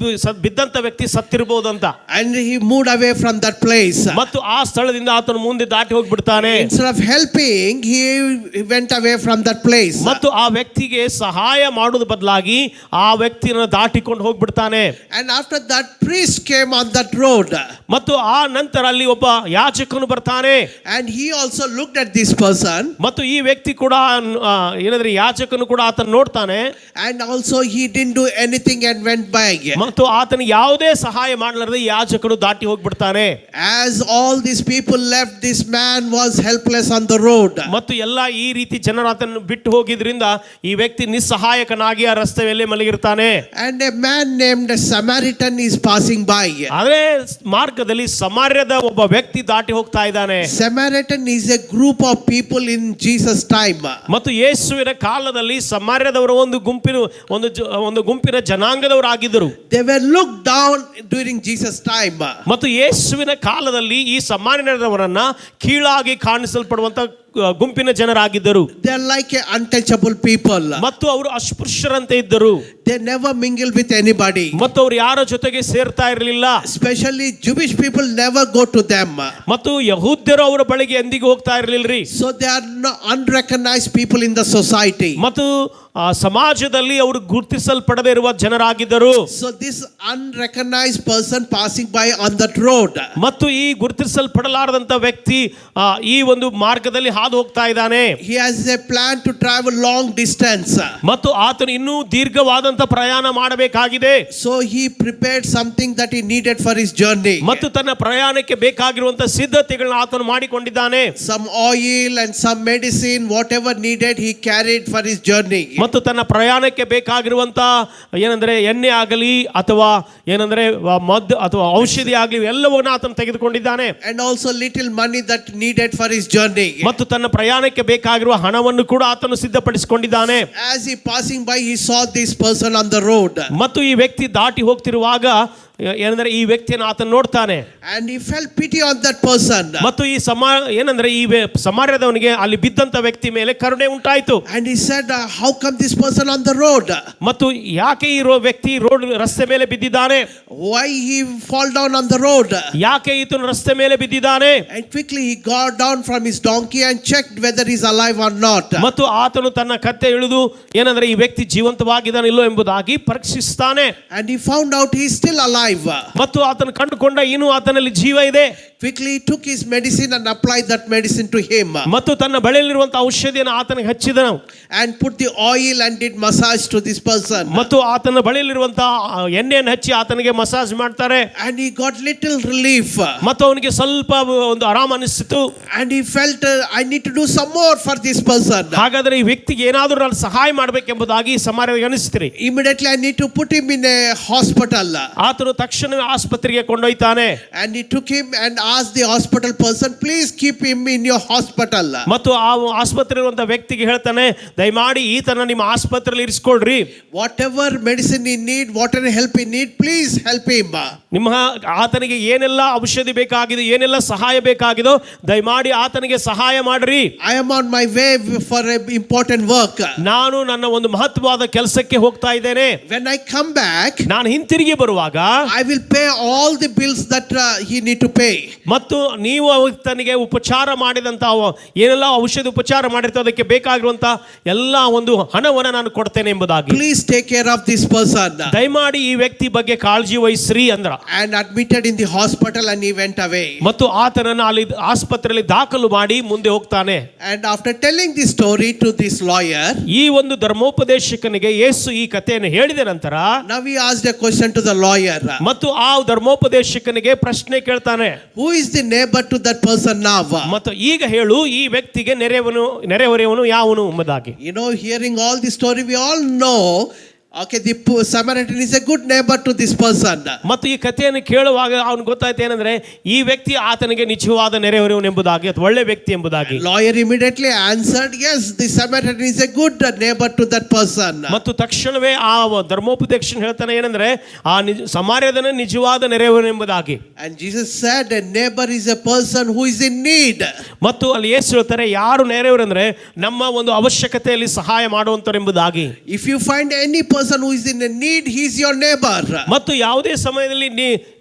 ಬಿದ್ದಂತ ವ್ಯಕ್ತಿ ಸತ್ತಿರಬಹುದು ಅಂತ. And he moved away from that place. ಮತ್ತು ಆ ಸ್ಥಳದಿಂದ ಆತನು ಮುಂದೆ ದಾಟಿ ಹೋಗ್ಬಿಡ್ತಾನೆ. Instead of helping, he went away from that place. ಮತ್ತು ಆ ವ್ಯಕ್ತಿಗೆ ಸಹಾಯ ಮಾಡೋದು ಬದಲಾಗಿ ಆ ವ್ಯಕ್ತಿಯನ್ನು ದಾಟಿಕೊಂಡು ಹೋಗ್ಬಿಡ್ತಾನೆ. And after that, priest came on that road. ಮತ್ತು ಆ ನಂತರ ಅಲ್ಲಿ ಒಬ್ಬ ಯಾಜಕನು ಬರ್ತಾನೆ. And he also looked at this person. ಮತ್ತು ಈ ವ್ಯಕ್ತಿ ಕೂಡ ಏನಂದ್ರೆ ಯಾಜಕನು ಕೂಡ ಆತನ ನೋಡ್ತಾನೆ. And also he didn't do anything and went by. ಮತ್ತು ಆತನಿಗೆ ಯಾವುದೇ ಸಹಾಯ ಮಾಡಲಾರದೆ ಯಾಜಕನು ದಾಟಿ ಹೋಗ್ಬಿಡ್ತಾನೆ. As all these people left, this man was helpless on the road. ಮತ್ತು ಎಲ್ಲ ಈ ರೀತಿ ಜನರು ಆತನನ್ನು ಬಿಟ್ಟು ಹೋಗಿದ್ರಿಂದ ಈ ವ್ಯಕ್ತಿ ನಿಸ್ಸಹಾಯಕನಾಗಿ ಆ ರಸ್ತೆಯಲ್ಲಿ ಮಲಗಿರ್ತಾನೆ. And a man named Samaritan is passing by. ಆದ್ರೆ ಮಾರ್ಗದಲ್ಲಿ ಸಮಾರ್ಯದ ಒಬ್ಬ ವ್ಯಕ್ತಿ ದಾಟಿ ಹೋಗ್ತಾ ಇದ್ದಾನೆ. Samaritan is a group of people in Jesus time. ಮತ್ತು ಯೇಸುವಿನ ಕಾಲದಲ್ಲಿ ಸಮಾರ್ಯದವರು ಒಂದು ಗುಂಪಿನ ಜನಾಂಗದವರಾಗಿದ್ದರು. They were looked down during Jesus time. ಮತ್ತು ಯೇಸುವಿನ ಕಾಲದಲ್ಲಿ ಈ ಸಮಾರ್ಯದವರನ್ನ ಕೀಳಾಗಿ ಕಾಣಿಸಲ್ಪಡುವಂತ ಗುಂಪಿನ ಜನರಾಗಿದ್ದರು. They are like untouchable people. ಮತ್ತು ಅವರು ಅಸ್ಪೃಶ್ಯರಂತೆ ಇದ್ದರು. They never mingle with anybody. ಮತ್ತು ಅವರು ಯಾರ ಜೊತೆಗೆ ಸೇರ್ತಾ ಇರಲಿಲ್ಲ. Especially Jewish people never go to them. ಮತ್ತು ಯಹೂದ್ಯರು ಅವರ ಬಳಿಗೆ ಎಂದಿಗೂ ಹೋಗ್ತಾ ಇರಲಿಲ್ಲರಿ. So they are unrecognized people in the society. ಮತ್ತು ಸಮಾಜದಲ್ಲಿ ಅವರು ಗುರುತಿಸಲ್ಪಡದೇ ಇರುವ ಜನರಾಗಿದ್ದರು. So this unrecognized person passing by on that road. ಮತ್ತು ಈ ಗುರುತಿಸಲ್ಪಡಲಾರದಂತ ವ್ಯಕ್ತಿ ಈ ಒಂದು ಮಾರ್ಗದಲ್ಲಿ ಹಾದು ಹೋಗ್ತಾ ಇದ್ದಾನೆ. He has a plan to travel long distance. ಮತ್ತು ಆತನು ಇನ್ನೂ ದೀರ್ಘವಾದಂತ ಪ್ರಯಾಣ ಮಾಡಬೇಕಾಗಿದೆ. So he prepared something that he needed for his journey. ಮತ್ತು ತನ್ನ ಪ್ರಯಾಣಕ್ಕೆ ಬೇಕಾಗಿರುವಂತ ಸಿದ್ಧತೆಗಳನ್ನು ಆತನು ಮಾಡಿಕೊಂಡಿದ್ದಾನೆ. Some oil and some medicine, whatever needed, he carried for his journey. ಮತ್ತು ತನ್ನ ಪ್ರಯಾಣಕ್ಕೆ ಬೇಕಾಗಿರುವಂತ ಏನಂದ್ರೆ ಎಣ್ಣೆ ಆಗಲಿ ಅಥವಾ ಏನಂದ್ರೆ ಮದ್ದು ಅಥವಾ ಔಷಧಿ ಆಗಲಿ ಎಲ್ಲವನ್ನ ಆತನು ತೆಗೆದುಕೊಂಡಿದ್ದಾನೆ. And also little money that needed for his journey. ಮತ್ತು ತನ್ನ ಪ್ರಯಾಣಕ್ಕೆ ಬೇಕಾಗಿರುವ ಹಣವನ್ನು ಕೂಡ ಆತನು ಸಿದ್ಧಪಡಿಸಿಕೊಂಡಿದ್ದಾನೆ. As he passing by, he saw this person on the road. ಮತ್ತು ಈ ವ್ಯಕ್ತಿ ದಾಟಿ ಹೋಗ್ತಿರುವಾಗ ಏನಂದ್ರೆ ಈ ವ್ಯಕ್ತಿಯನ್ನು ಆತನು ನೋಡ್ತಾನೆ. And he felt pity on that person. ಮತ್ತು ಈ ಏನಂದ್ರೆ ಈ ಸಮಾರ್ಯದವನಿಗೆ ಅಲ್ಲಿ ಬಿದ್ದಂತ ವ್ಯಕ್ತಿ ಮೇಲೆ ಕರುಣೆ ಉಂಟಾಯಿತು. And he said, how come this person on the road? ಮತ್ತು ಯಾಕೆ ಈ ವ್ಯಕ್ತಿ ರಸ್ತೆ ಮೇಲೆ ಬಿದ್ದಿದ್ದಾನೆ? Why he fall down on the road? ಯಾಕೆ ಈತನು ರಸ್ತೆ ಮೇಲೆ ಬಿದ್ದಿದ್ದಾನೆ? And quickly he got down from his donkey and checked whether he's alive or not. ಮತ್ತು ಆತನು ತನ್ನ ಕತ್ತೆ ಇಳಿದು ಏನಂದ್ರೆ ಈ ವ್ಯಕ್ತಿ ಜೀವಂತವಾಗಿದ್ದಾನೆ ಇಲ್ಲೋ ಎಂಬುದಾಗಿ ಪರೀಕ್ಷಿಸ್ತಾನೆ. And he found out he's still alive. ಮತ್ತು ಆತನು ಕಂಡುಕೊಂಡ ಇನ್ನೂ ಆತನಲ್ಲಿ ಜೀವ ಇದೆ. quickly took his medicine and applied that medicine to him. ಮತ್ತು ತನ್ನ ಬಳಿಯಲ್ಲಿರುವಂತಹ ಔಷಧಿಯನ್ನು ಆತನಿಗೆ ಹಚ್ಚಿದನು And put the oil and did massage to this person. ಮತ್ತು ಆತನ ಬಳಿಯಲ್ಲಿರುವಂತಹ ಎಣ್ಣೆಯನ್ನು ಹಚ್ಚಿ ಆತನಿಗೆ ಮಸಾಜ್ ಮಾಡ್ತಾರೆ. And he got little relief. ಮತ್ತು ಅವನಿಗೆ ಸ್ವಲ್ಪ ಒಂದು ಆರಾಮ ಅನಿಸಿತು. And he felt, I need to do some more for this person. ಹಾಗಾದ್ರೆ ಈ ವ್ಯಕ್ತಿಗೆ ಏನಾದರೂ ನಾನು ಸಹಾಯ ಮಾಡಬೇಕೆಂಬುದಾಗಿ ಸಮಾರ್ಯರಿಗೆ ಅನಿಸ್ತಿರಿ. Immediately I need to put him in a hospital. ಆತನು ತಕ್ಷಣವೇ ಆಸ್ಪತ್ರೆಗೆ ಕೊಂಡೊಯ್ತಾನೆ. And he took him and asked the hospital person, please keep him in your hospital. ಮತ್ತು ಆ ಆಸ್ಪತ್ರೆ ಇರುವಂತಹ ವ್ಯಕ್ತಿಗೆ ಹೇಳ್ತಾನೆ, ದಯಮಾಡಿ ಈತನ ನಿಮ್ಮ ಆಸ್ಪತ್ರೆಯಲ್ಲಿ ಇರಿಸಿಕೊಳ್ಳ್ರಿ. Whatever medicine he need, whatever help he need, please help him. ನಿಮ್ಮ ಆತನಿಗೆ ಏನೆಲ್ಲ ಔಷಧಿ ಬೇಕಾಗಿದೆ, ಏನೆಲ್ಲ ಸಹಾಯ ಬೇಕಾಗಿದೋ ದಯಮಾಡಿ ಆತನಿಗೆ ಸಹಾಯ ಮಾಡ್ರಿ. I am on my way for an important work. ನಾನು ನನ್ನ ಒಂದು ಮಹತ್ವವಾದ ಕೆಲಸಕ್ಕೆ ಹೋಗ್ತಾ ಇದ್ದೇನೆ. When I come back, ನಾನು ಹಿಂತಿರುಗಿ ಬರುವಾಗ I will pay all the bills that he need to pay. ಮತ್ತು ನೀವು ತನಗೆ ಉಪಚಾರ ಮಾಡಿದಂತ ಏನೆಲ್ಲ ಔಷಧಿ ಉಪಚಾರ ಮಾಡಿರ್ತೋ ಅದಕ್ಕೆ ಬೇಕಾಗಿರುವಂತ ಎಲ್ಲ ಒಂದು ಹಣವನ್ನು ನಾನು ಕೊಡ್ತೇನೆ ಎಂಬುದಾಗಿ. Please take care of this person. ದಯಮಾಡಿ ಈ ವ್ಯಕ್ತಿ ಬಗ್ಗೆ ಕಾಳಜಿ ವಹಿಸ್ರಿ ಅಂದ್ರ. And admitted in the hospital and he went away. ಮತ್ತು ಆತನನ್ನು ಅಲ್ಲಿ ಆಸ್ಪತ್ರೆಯಲ್ಲಿ ದಾಖಲು ಮಾಡಿ ಮುಂದೆ ಹೋಗ್ತಾನೆ. And after telling this story to this lawyer, ಈ ಒಂದು ಧರ್ಮೋಪದೇಶಕನಿಗೆ ಯೇಸು ಈ ಕಥೆಯನ್ನು ಹೇಳಿದ ನಂತರ now he asked a question to the lawyer. ಮತ್ತು ಆ ಧರ್ಮೋಪದೇಶಕನಿಗೆ ಪ್ರಶ್ನೆ ಕೇಳ್ತಾನೆ, Who is the neighbor to that person now? ಮತ್ತು ಈಗ ಹೇಳು ಈ ವ್ಯಕ್ತಿಗೆ ನೆರೆಹೊರೆಯವನು ಯಾವನು ಎಂಬುದಾಗಿ. You know, hearing all the story, we all know, okay, the Samaritan is a good neighbor to this person. ಮತ್ತು ಈ ಕಥೆಯನ್ನು ಕೇಳುವಾಗ ಅವನು ಗೊತ್ತಾಯ್ತು ಏನಂದ್ರೆ ಈ ವ್ಯಕ್ತಿ ಆತನಿಗೆ ನಿಜವಾದ ನೆರೆಹೊರೆಯವನು ಎಂಬುದಾಗಿ ಅಥವಾ ಒಳ್ಳೆ ವ್ಯಕ್ತಿ ಎಂಬುದಾಗಿ. Lawyer immediately answered, yes, the Samaritan is a good neighbor to that person. ಮತ್ತು ತಕ್ಷಣವೇ ಆ ಧರ್ಮೋಪದೇಶಕನು ಹೇಳ್ತಾನೆ ಏನಂದ್ರೆ ಆ ಸಮಾರ್ಯದನ ನಿಜವಾದ ನೆರೆಹೊರೆಯವನು ಎಂಬುದಾಗಿ. And Jesus said, a neighbor is a person who is in need. ಮತ್ತು ಅಲ್ಲಿ ಯೇಸು ಹೇಳ್ತಾರೆ ಯಾರು ನೆರೆಹೊರೆ ಅಂದ್ರೆ ನಮ್ಮ ಒಂದು ಅವಶ್ಯಕತೆಯಲ್ಲಿ ಸಹಾಯ ಮಾಡುವಂತರು ಎಂಬುದಾಗಿ. If you find any person who is in a need, he is your neighbor. ಮತ್ತು ಯಾವುದೇ ಸಮಯದಲ್ಲಿ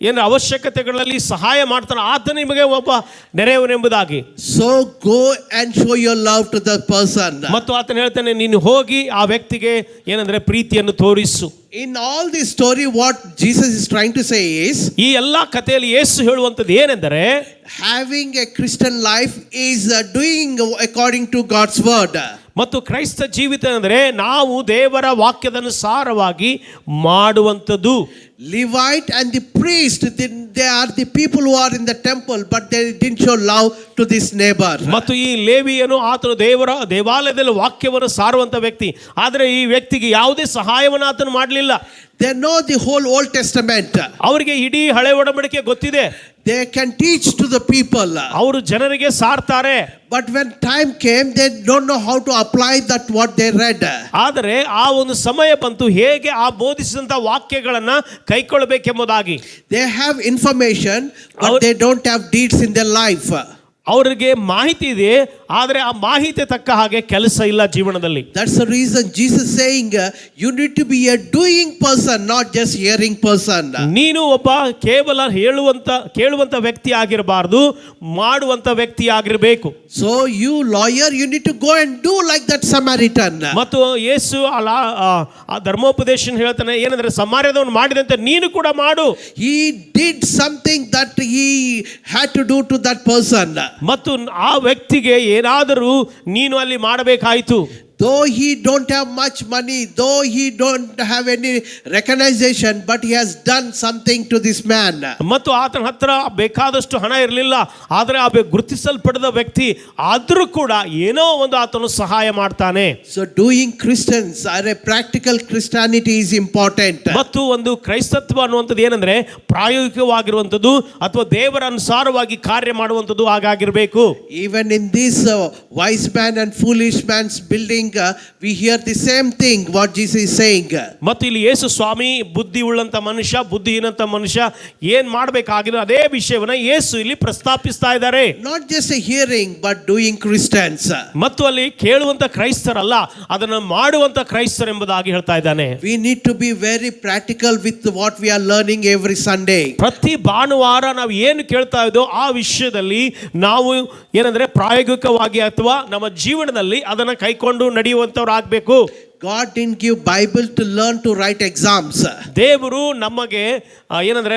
ಏನು ಅವಶ್ಯಕತೆಗಳಲ್ಲಿ ಸಹಾಯ ಮಾಡ್ತಾನೆ ಆತ ನಿಮಗೆ ಒಬ್ಬ ನೆರೆಹೊರೆ ಎಂಬುದಾಗಿ. So go and show your love to the person. ಮತ್ತು ಆತನ ಹೇಳ್ತಾನೆ ನೀನು ಹೋಗಿ ಆ ವ್ಯಕ್ತಿಗೆ ಏನಂದ್ರೆ ಪ್ರೀತಿಯನ್ನು ತೋರಿಸು. In all this story, what Jesus is trying to say is, ಈ ಎಲ್ಲಾ ಕಥೆಯಲ್ಲಿ ಯೇಸು ಹೇಳುವಂತದ್ದು ಏನೆಂದರೆ having a Christian life is doing according to God's word. ಮತ್ತು ಕ್ರೈಸ್ತ ಜೀವಿತ ಅಂದರೆ ನಾವು ದೇವರ ವಾಕ್ಯದನುಸಾರವಾಗಿ ಮಾಡುವಂಥದ್ದು. Levite and the priest, they are the people who are in the temple, but they didn't show love to this neighbor. ಮತ್ತು ಈ ಲೇವಿಯನು ಆತನು ದೇವಾಲಯದಲ್ಲಿ ವಾಕ್ಯವನ್ನು ಸಾರುವಂತ ವ್ಯಕ್ತಿ, ಆದರೆ ಈ ವ್ಯಕ್ತಿಗೆ ಯಾವುದೇ ಸಹಾಯವನ್ನು ಆತನು ಮಾಡಲಿಲ್ಲ. They know the whole Old Testament. ಅವರಿಗೆ ಇಡೀ ಹಳೆ ಒಡಂಬಡಿಕೆ ಗೊತ್ತಿದೆ. They can teach to the people. ಅವರು ಜನರಿಗೆ ಸಾರ್ತಾರೆ. But when time came, they don't know how to apply that what they read. ಆದರೆ ಆ ಒಂದು ಸಮಯ ಬಂತು ಹೇಗೆ ಆ ಬೋಧಿಸಿದಂತ ವಾಕ್ಯಗಳನ್ನ ಕೈಕೊಳ್ಳಬೇಕೆಂಬುದಾಗಿ. They have information, but they don't have deeds in their life. ಅವರಿಗೆ ಮಾಹಿತಿ ಇದೆ, ಆದರೆ ಆ ಮಾಹಿತಿ ತಕ್ಕ ಹಾಗೆ ಕೆಲಸ ಇಲ್ಲ ಜೀವನದಲ್ಲಿ. That's the reason Jesus saying you need to be a doing person, not just hearing person. ನೀನು ಒಬ್ಬ ಕೇವಲ ಕೇಳುವಂತ ವ್ಯಕ್ತಿ ಆಗಿರಬಾರ್ದು, ಮಾಡುವಂತ ವ್ಯಕ್ತಿ ಆಗಿರಬೇಕು. So you lawyer, you need to go and do like that Samaritan. ಮತ್ತು ಯೇಸು ಆ ಧರ್ಮೋಪದೇಶನ ಹೇಳ್ತಾನೆ ಏನಂದ್ರೆ ಸಮಾರ್ಯದವನು ಮಾಡಿದಂತೆ ನೀನು ಕೂಡ ಮಾಡು. He did something that he had to do to that person. ಮತ್ತು ಆ ವ್ಯಕ್ತಿಗೆ ಏನಾದರೂ ನೀನು ಅಲ್ಲಿ ಮಾಡಬೇಕಾಯಿತು. Though he don't have much money, though he don't have any recognition, but he has done something to this man. ಮತ್ತು ಆತನ ಹತ್ರ ಬೇಕಾದಷ್ಟು ಹಣ ಇರಲಿಲ್ಲ, ಆದರೆ ಆ ಗುರುತಿಸಲ್ಪಡದ ವ್ಯಕ್ತಿ ಆದರೂ ಕೂಡ ಏನೋ ಒಂದು ಆತನು ಸಹಾಯ ಮಾಡ್ತಾನೆ. So doing Christians are a practical Christianity is important. ಮತ್ತು ಒಂದು ಕ್ರೈಸ್ತತ್ವ ಅನ್ನುವಂಥದ್ದು ಏನಂದ್ರೆ ಪ್ರಾಯೋಗಿಕವಾಗಿರುವಂಥದ್ದು ಅಥವಾ ದೇವರ ಅನುಸಾರವಾಗಿ ಕಾರ್ಯ ಮಾಡುವಂಥದ್ದು ಹಾಗಾಗಿರಬೇಕು. Even in this wise man and foolish man's building, we hear the same thing what Jesus is saying. ಮತ್ತು ಇಲ್ಲಿ ಯೇಸು ಸ್ವಾಮಿ ಬುದ್ಧಿ ಉಳ್ಳಂತ ಮನುಷ್ಯ, ಬುದ್ಧಿಹೀನಂತ ಮನುಷ್ಯ ಏನ್ ಮಾಡಬೇಕಾಗಿದೆ ಅದೇ ವಿಷಯವನ್ನ ಯೇಸು ಇಲ್ಲಿ ಪ್ರಸ್ತಾಪಿಸ್ತಾ ಇದ್ದಾರೆ. Not just a hearing, but doing Christians. ಮತ್ತು ಅಲ್ಲಿ ಕೇಳುವಂತ ಕ್ರೈಸ್ತರಲ್ಲ, ಅದನ್ನು ಮಾಡುವಂತ ಕ್ರೈಸ್ತರು ಎಂಬುದಾಗಿ ಹೇಳ್ತಾ ಇದ್ದಾನೆ. We need to be very practical with what we are learning every Sunday. ಪ್ರತಿ ಭಾನುವಾರ ನಾವು ಏನು ಕೇಳ್ತಾ ಇದ್ದೋ ಆ ವಿಷಯದಲ್ಲಿ ನಾವು ಏನಂದ್ರೆ ಪ್ರಾಯೋಗಿಕವಾಗಿ ಅಥವಾ ನಮ್ಮ ಜೀವನದಲ್ಲಿ ಅದನ್ನ ಕೈಕೊಂಡು ನಡೆಯುವಂತವರಾಗಬೇಕು. God didn't give Bible to learn to write exams. ದೇವರು ನಮಗೆ ಏನಂದ್ರೆ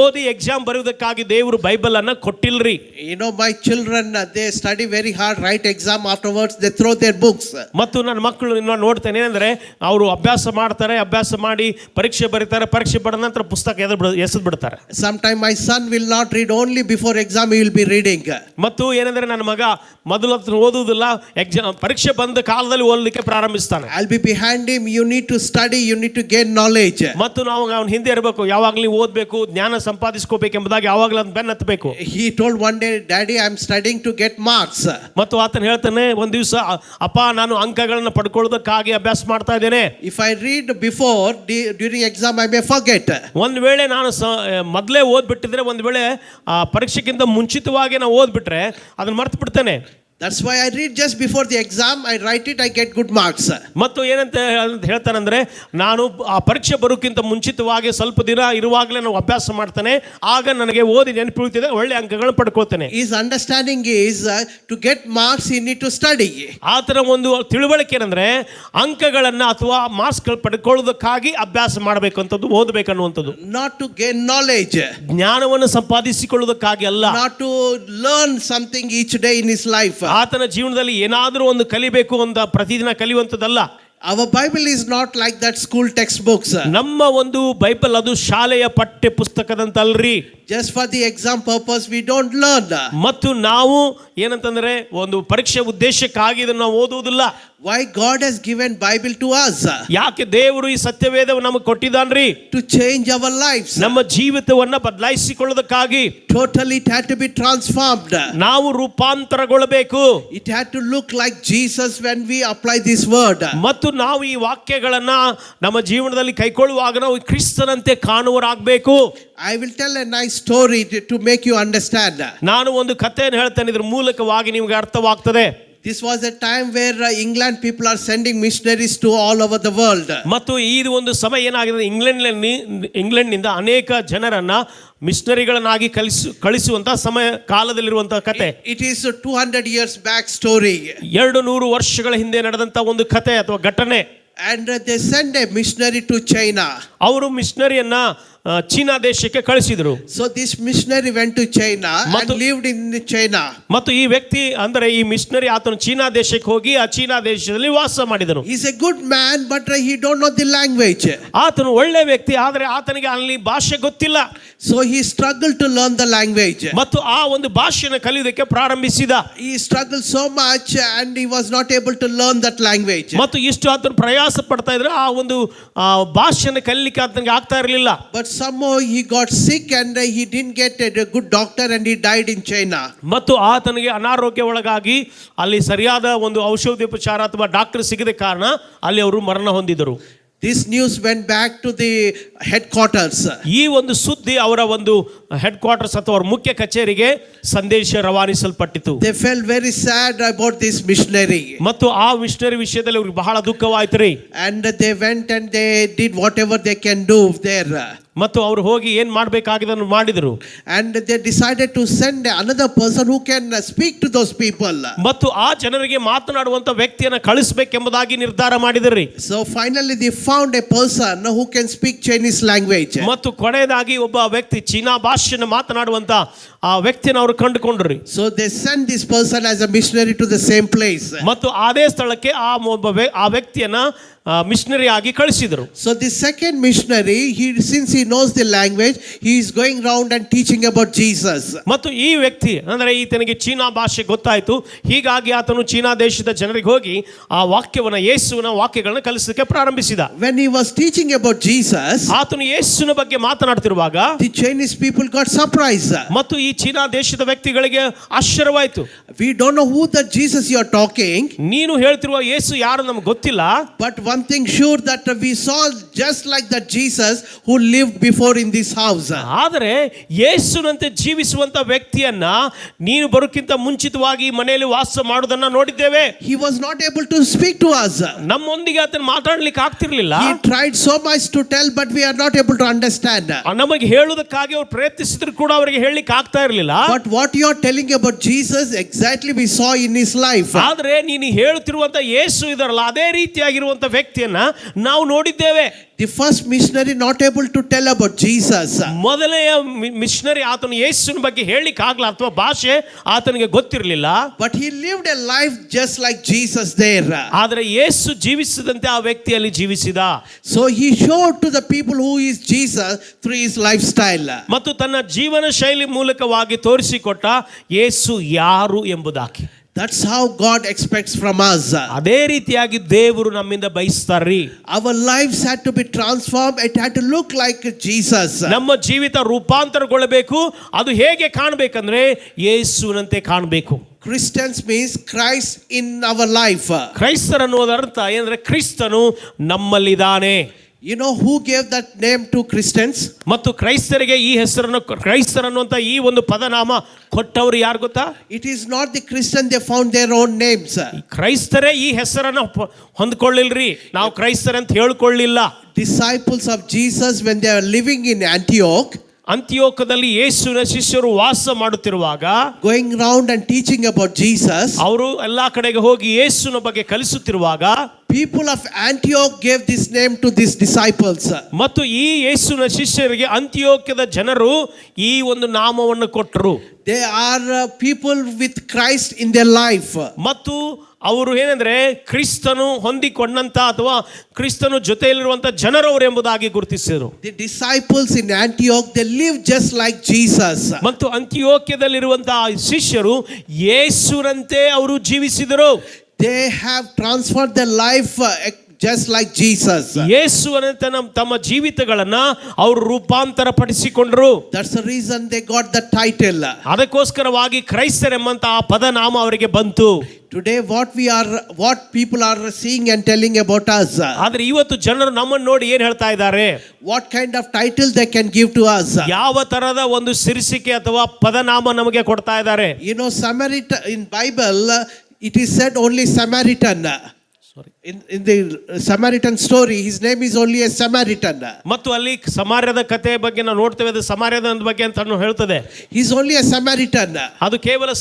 ಓದಿ ಎಕ್ಸಾಮ್ ಬರೆಯೋದಕ್ಕಾಗಿ ದೇವರು ಬೈಬಲ್ ಅನ್ನ ಕೊಟ್ಟಿಲ್ರಿ. You know, my children, they study very hard, write exam, afterwards they throw their books. ಮತ್ತು ನನ್ನ ಮಕ್ಕಳು ನೋಡ್ತೇನೆ ಏನಂದ್ರೆ ಅವರು ಅಭ್ಯಾಸ ಮಾಡ್ತಾರೆ, ಅಭ್ಯಾಸ ಮಾಡಿ ಪರೀಕ್ಷೆ ಬರೀತಾರೆ, ಪರೀಕ್ಷೆ ಬರೆದ ನಂತರ ಪುಸ್ತಕ ಎಸೆದು ಬಿಡ್ತಾರೆ. Sometimes my son will not read, only before exam he will be reading. ಮತ್ತು ಏನಂದ್ರೆ ನನ್ನ ಮಗ ಮೊದಲು ಓದುವುದಿಲ್ಲ, ಎಕ್ಸಾಮ್ ಪರೀಕ್ಷೆ ಬಂದ ಕಾಲದಲ್ಲಿ ಓದಲಿಕ್ಕೆ ಪ್ರಾರಂಭಿಸ್ತಾನೆ. I'll be behind him. You need to study, you need to gain knowledge. ಮತ್ತು ನಾವು ಅವನ ಹಿಂದೆ ಇರಬೇಕು, ಯಾವಾಗಲೂ ಓದಬೇಕು, ಜ್ಞಾನ ಸಂಪಾದಿಸ್ಕೋಬೇಕೆಂಬುದಾಗಿ ಯಾವಾಗಲೂ ಅದನ್ನ ಬೆನ್ನ ಹತ್ತಬೇಕು. He told one day, Daddy, I'm studying to get marks. ಮತ್ತು ಆತನ ಹೇಳ್ತಾನೆ ಒಂದು ದಿವಸ, ಅಪ್ಪ ನಾನು ಅಂಕಗಳನ್ನು ಪಡ್ಕೊಳ್ಳೋದಕ್ಕಾಗಿ ಅಭ್ಯಾಸ ಮಾಡ್ತಾ ಇದ್ದೇನೆ. If I read before, during exam I may forget. ಒಂದು ವೇಳೆ ನಾನು ಮೊದಲೇ ಓದ್ಬಿಟ್ಟಿದ್ರೆ, ಒಂದು ವೇಳೆ ಪರೀಕ್ಷೆಗಿಂತ ಮುಂಚಿತವಾಗಿ ನಾವು ಓದ್ಬಿಟ್ರೆ ಅದನ್ನ ಮರ್ತು ಬಿಡ್ತೇನೆ. That's why I read just before the exam, I write it, I get good marks. ಮತ್ತು ಏನಂತ ಹೇಳ್ತಾನಂದ್ರೆ, ನಾನು ಆ ಪರೀಕ್ಷೆ ಬರೋಕ್ಕಿಂತ ಮುಂಚಿತವಾಗಿ ಸ್ವಲ್ಪ ದಿನ ಇರುವಾಗಲೇ ನಾವು ಅಭ್ಯಾಸ ಮಾಡ್ತಾನೆ, ಆಗ ನನಗೆ ಓದಿ ನೆನಪಿರುತ್ತದೆ, ಒಳ್ಳೆ ಅಂಕಗಳನ್ನು ಪಡ್ಕೊಳ್ತೇನೆ. His understanding is to get marks he need to study. ಆತರ ಒಂದು ತಿಳುವಳಿಕೆ ಏನಂದ್ರೆ, ಅಂಕಗಳನ್ನ ಅಥವಾ ಮಾರ್ಕ್ಸ್ಗಳು ಪಡ್ಕೊಳ್ಳೋದಕ್ಕಾಗಿ ಅಭ್ಯಾಸ ಮಾಡಬೇಕು ಅಂತದ್ದು, ಓದಬೇಕನ್ನುವಂಥದ್ದು. Not to gain knowledge. ಜ್ಞಾನವನ್ನು ಸಂಪಾದಿಸಿಕೊಳ್ಳೋದಕ್ಕಾಗಿ ಅಲ್ಲ. Not to learn something each day in his life. ಆತನ ಜೀವನದಲ್ಲಿ ಏನಾದರೂ ಒಂದು ಕಲಿಬೇಕು ಅಂತ ಪ್ರತಿದಿನ ಕಲಿಯುವಂಥದ್ದಲ್ಲ. Our Bible is not like that school textbooks. ನಮ್ಮ ಒಂದು ಬೈಬಲ್ ಅದು ಶಾಲೆಯ ಪಠ್ಯ ಪುಸ್ತಕದಂತಲ್ರಿ. Just for the exam purpose we don't learn. ಮತ್ತು ನಾವು ಏನಂತಂದ್ರೆ ಒಂದು ಪರೀಕ್ಷೆ ಉದ್ದೇಶಕ್ಕಾಗಿ ಇದನ್ನು ನಾವು ಓದುವುದಿಲ್ಲ. Why God has given Bible to us? ಯಾಕೆ ದೇವರು ಈ ಸತ್ಯವೇದವನ್ನು ನಮಗೆ ಕೊಟ್ಟಿದ್ದಾನ್ರಿ? To change our lives. ನಮ್ಮ ಜೀವಿತವನ್ನ ಬದಲಾಯಿಸಿಕೊಳ್ಳೋದಕ್ಕಾಗಿ. Totally it had to be transformed. ನಾವು ರೂಪಾಂತರಗೊಳ್ಳಬೇಕು. It had to look like Jesus when we apply this word. ಮತ್ತು ನಾವು ಈ ವಾಕ್ಯಗಳನ್ನ ನಮ್ಮ ಜೀವನದಲ್ಲಿ ಕೈಕೊಳ್ಳುವಾಗ ನಾವು ಕ್ರಿಸ್ತನಂತೆ ಕಾಣುವರಾಗಬೇಕು. I will tell a nice story to make you understand. ನಾನು ಒಂದು ಕಥೆಯನ್ನು ಹೇಳ್ತೇನೆ, ಇದ್ರ ಮೂಲಕವಾಗಿ ನಿಮಗೆ ಅರ್ಥವಾಗ್ತದೆ. This was a time where England people are sending missionaries to all over the world. ಮತ್ತು ಈ ಒಂದು ಸಮಯ ಏನಾಗಿದೆ, ಇಂಗ್ಲೆಂಡ್ನಿಂದ ಅನೇಕ ಜನರನ್ನ ಮಿಷನರಿಗಳನ್ನಾಗಿ ಕಳಿಸುವಂತಹ ಸಮಯ ಕಾಲದಲ್ಲಿರುವಂತಹ ಕತೆ. It is a 200 years back story. 200 ವರ್ಷಗಳ ಹಿಂದೆ ನಡೆದಂತಹ ಒಂದು ಕತೆ ಅಥವಾ ಘಟನೆ. And they sent a missionary to China. ಅವರು ಮಿಷನರಿಯನ್ನ ಚೀನಾ ದೇಶಕ್ಕೆ ಕಳಿಸಿದರು. So this missionary went to China and lived in China. ಮತ್ತು ಈ ವ್ಯಕ್ತಿ ಅಂದರೆ ಈ ಮಿಷನರಿ ಆತನು ಚೀನಾ ದೇಶಕ್ಕೆ ಹೋಗಿ ಆ ಚೀನಾ ದೇಶದಲ್ಲಿ ವಾಸ ಮಾಡಿದನು. He is a good man but he don't know the language. ಆತನು ಒಳ್ಳೆ ವ್ಯಕ್ತಿ, ಆದರೆ ಆತನಿಗೆ ಅಲ್ಲಿ ಭಾಷೆ ಗೊತ್ತಿಲ್ಲ. So he struggled to learn the language. ಮತ್ತು ಆ ಒಂದು ಭಾಷೆಯನ್ನು ಕಲಿಯುವುದಕ್ಕೆ ಪ್ರಾರಂಭಿಸಿದ. He struggled so much and he was not able to learn that language. ಮತ್ತು ಇಷ್ಟು ಆತನು ಪ್ರಯಾಸ ಪಡ್ತಾ ಇದ್ರೆ ಆ ಒಂದು ಭಾಷೆಯನ್ನು ಕಲಿಲಿಕ್ಕೆ ಆತನಿಗೆ ಆಗ್ತಾ ಇರಲಿಲ್ಲ. But somehow he got sick and he didn't get a good doctor and he died in China. ಮತ್ತು ಆತನಿಗೆ ಅನಾರೋಗ್ಯ ಒಳಗಾಗಿ ಅಲ್ಲಿ ಸರಿಯಾದ ಒಂದು ಔಷಧೋಪಚಾರ ಅಥವಾ ಡಾಕ್ಟರ್ ಸಿಗದ ಕಾರಣ ಅಲ್ಲಿ ಅವರು ಮರಣ ಹೊಂದಿದರು. This news went back to the headquarters. ಈ ಒಂದು ಸುದ್ದಿ ಅವರ ಒಂದು ಹೆಡ್ ಕ್ವಾರ್ಟರ್ಸ್ ಅಥವಾ ಅವರ ಮುಖ್ಯ ಕಚೇರಿಗೆ ಸಂದೇಶ ರವಾನಿಸಲ್ಪಟ್ಟಿತು. They felt very sad about this missionary. ಮತ್ತು ಆ ಮಿಷನರಿ ವಿಷಯದಲ್ಲಿ ಅವರಿಗೆ ಬಹಳ ದುಃಖವಾಯಿತು ರೀ. And they went and they did whatever they can do there. ಮತ್ತು ಅವರು ಹೋಗಿ ಏನ್ ಮಾಡಬೇಕಾಗಿದ್ದನ್ನು ಮಾಡಿದರು. And they decided to send another person who can speak to those people. ಮತ್ತು ಆ ಜನರಿಗೆ ಮಾತನಾಡುವಂತ ವ್ಯಕ್ತಿಯನ್ನು ಕಳಿಸಬೇಕೆಂಬುದಾಗಿ ನಿರ್ಧಾರ ಮಾಡಿದರು. So finally they found a person who can speak Chinese language. ಮತ್ತು ಕೊನೆಯದಾಗಿ ಒಬ್ಬ ವ್ಯಕ್ತಿ ಚೀನಾ ಭಾಷೆಯನ್ನು ಮಾತನಾಡುವಂತ ಆ ವ್ಯಕ್ತಿಯನ್ನು ಅವರು ಕಂಡುಕೊಂಡ್ರು. So they sent this person as a missionary to the same place. ಮತ್ತು ಅದೇ ಸ್ಥಳಕ್ಕೆ ಆ ವ್ಯಕ್ತಿಯನ್ನ ಮಿಷನರಿ ಆಗಿ ಕಳಿಸಿದರು. So the second missionary, since he knows the language, he is going round and teaching about Jesus. ಮತ್ತು ಈ ವ್ಯಕ್ತಿ ಅಂದ್ರೆ ಈತನಿಗೆ ಚೀನಾ ಭಾಷೆ ಗೊತ್ತಾಯಿತು, ಹೀಗಾಗಿ ಆತನು ಚೀನಾ ದೇಶದ ಜನರಿಗೆ ಹೋಗಿ ಆ ವಾಕ್ಯವನ್ನ, ಯೇಸುವಿನ ವಾಕ್ಯಗಳನ್ನು ಕಲಿಸಲಿಕ್ಕೆ ಪ್ರಾರಂಭಿಸಿದ. When he was teaching about Jesus, ಆತನು ಯೇಸುವಿನ ಬಗ್ಗೆ ಮಾತನಾಡುತ್ತಿರುವಾಗ the Chinese people got surprised. ಮತ್ತು ಈ ಚೀನಾ ದೇಶದ ವ್ಯಕ್ತಿಗಳಿಗೆ ಆಶ್ಚರ್ಯವಾಯಿತು. We don't know who that Jesus you are talking. ನೀನು ಹೇಳ್ತಿರುವ ಯೇಸು ಯಾರು ನಮಗೆ ಗೊತ್ತಿಲ್ಲ. But one thing sure that we saw just like that Jesus who lived before in this house. ಆದರೆ ಯೇಸುನಂತೆ ಜೀವಿಸುವಂತ ವ್ಯಕ್ತಿಯನ್ನ ನೀನು ಬರೋಕ್ಕಿಂತ ಮುಂಚಿತವಾಗಿ ಮನೆಯಲ್ಲಿ ವಾಸ ಮಾಡೋದನ್ನ ನೋಡಿದ್ದೇವೆ. He was not able to speak to us. ನಮ್ಮೊಂದಿಗೆ ಆತನ ಮಾತಾಡ್ಲಿಕ್ಕೆ ಆಗ್ತಿರ್ಲಿಲ್ಲ. He tried so much to tell but we are not able to understand. ನಮಗೆ ಹೇಳುವುದಕ್ಕಾಗಿ ಅವರು ಪ್ರಯತ್ನಿಸಿದ್ರು ಕೂಡ ಅವರಿಗೆ ಹೇಳಲಿಕ್ಕೆ ಆಗ್ತಾ ಇರಲಿಲ್ಲ. But what you are telling about Jesus exactly we saw in his life. ಆದರೆ ನೀನು ಹೇಳುತ್ತಿರುವಂತ ಯೇಸು ಇದರಲ್ಲ, ಅದೇ ರೀತಿಯಾಗಿರುವಂತ ವ್ಯಕ್ತಿಯನ್ನ ನಾವು ನೋಡಿದ್ದೇವೆ. The first missionary not able to tell about Jesus. ಮೊದಲೆಯ ಮಿಷನರಿ ಆತನು ಯೇಸುವಿನ ಬಗ್ಗೆ ಹೇಳಲಿಕ್ಕೆ ಆಗಲ್ಲ, ಅಥವಾ ಭಾಷೆ ಆತನಿಗೆ ಗೊತ್ತಿರಲಿಲ್ಲ. But he lived a life just like Jesus there. ಆದರೆ ಯೇಸು ಜೀವಿಸಿದಂತೆ ಆ ವ್ಯಕ್ತಿಯಲ್ಲಿ ಜೀವಿಸಿದ. So he showed to the people who is Jesus through his lifestyle. ಮತ್ತು ತನ್ನ ಜೀವನ ಶೈಲಿ ಮೂಲಕವಾಗಿ ತೋರಿಸಿಕೊಟ್ಟ ಯೇಸು ಯಾರು ಎಂಬುದಾಗಿ. That's how God expects from us. ಅದೇ ರೀತಿಯಾಗಿ ದೇವರು ನಮ್ಮಿಂದ ಬಯಸ್ತಾರ್ರಿ. Our lives had to be transformed. It had to look like Jesus. ನಮ್ಮ ಜೀವಿತ ರೂಪಾಂತರಗೊಳ್ಳಬೇಕು. ಅದು ಹೇಗೆ ಕಾಣಬೇಕಂದ್ರೆ ಯೇಸುವಿನಂತೆ ಕಾಣಬೇಕು. Christians means Christ in our life. ಕ್ರೈಸ್ತರನ್ನುವುದರ ಅರ್ಥ ಏನಂದ್ರೆ ಕ್ರಿಸ್ತನು ನಮ್ಮಲ್ಲಿದ್ದಾನೆ. You know who gave that name to Christians? ಮತ್ತು ಕ್ರೈಸ್ತರಿಗೆ ಈ ಹೆಸರನ್ನು, ಕ್ರೈಸ್ತರನ್ನುವಂತ ಈ ಒಂದು ಪದನಾಮ ಕೊಟ್ಟವರು ಯಾರು ಗೊತ್ತಾ? It is not the Christian, they found their own names. ಕ್ರೈಸ್ತರೇ ಈ ಹೆಸರನ್ನು ಹೊಂದ್ಕೊಳ್ಳಿಲ್ರಿ, ನಾವು ಕ್ರೈಸ್ತರ ಅಂತ ಹೇಳ್ಕೊಳ್ಳಿಲ್ಲ. Disciples of Jesus, when they are living in Antioch, ಅಂತಿಯೋಕದಲ್ಲಿ ಯೇಸುವಿನ ಶಿಷ್ಯರು ವಾಸ ಮಾಡುತ್ತಿರುವಾಗ, going around and teaching about Jesus, ಅವರು ಎಲ್ಲಾ ಕಡೆಗೆ ಹೋಗಿ ಯೇಸುವಿನ ಬಗ್ಗೆ ಕಲಿಸುತ್ತಿರುವಾಗ, people of Antioch gave this name to these disciples. ಮತ್ತು ಈ ಯೇಸುವಿನ ಶಿಷ್ಯರಿಗೆ ಅಂತಿಯೋಕ್ಯದ ಜನರು ಈ ಒಂದು ನಾಮವನ್ನು ಕೊಟ್ಟರು. They are people with Christ in their life. ಮತ್ತು ಅವರು ಏನಂದ್ರೆ ಕ್ರಿಸ್ತನು ಹೊಂದಿಕೊಂಡಂತ ಅಥವಾ ಕ್ರಿಸ್ತನು ಜೊತೆಯಲ್ಲಿರುವಂತ ಜನರವರು ಎಂಬುದಾಗಿ ಗುರುತಿಸಿದರು. The disciples in Antioch, they live just like Jesus. ಮತ್ತು ಅಂತಿಯೋಕ್ಯದಲ್ಲಿರುವಂತಹ ಶಿಷ್ಯರು ಯೇಸುರಂತೆ ಅವರು ಜೀವಿಸಿದರು. They have transferred their life just like Jesus. ಯೇಸುವಂತೆ ತಮ್ಮ ಜೀವಿತಗಳನ್ನ ಅವರು ರೂಪಾಂತರ ಪಡಿಸಿಕೊಂಡರು. That's the reason they got the title. ಅದಕ್ಕೋಸ್ಕರವಾಗಿ ಕ್ರೈಸ್ತರೆಂಬಂತ ಆ ಪದನಾಮ ಅವರಿಗೆ ಬಂತು. Today what people are seeing and telling about us. ಆದ್ರೆ ಇವತ್ತು ಜನರು ನಮ್ಮನ್ನು ನೋಡಿ ಏನ್ ಹೇಳ್ತಾ ಇದ್ದಾರೆ? What kind of title they can give to us. ಯಾವ ತರದ ಒಂದು ಸಿರಿಸಿಕೆ ಅಥವಾ ಪದನಾಮ ನಮಗೆ ಕೊಡ್ತಾ ಇದ್ದಾರೆ? You know, Samaritan in Bible, it is said only Samaritan. In the Samaritan story, his name is only a Samaritan. ಮತ್ತು ಅಲ್ಲಿ ಸಮಾರ್ಯದ ಕಥೆಯ ಬಗ್ಗೆ ನಾವು ನೋಡ್ತೇವೆ, ಅದು ಸಮಾರ್ಯದ ಬಗ್ಗೆ ಅಂತ ಹೇಳ್ತದೆ. He's only a Samaritan. ಅದು ಕೇವಲ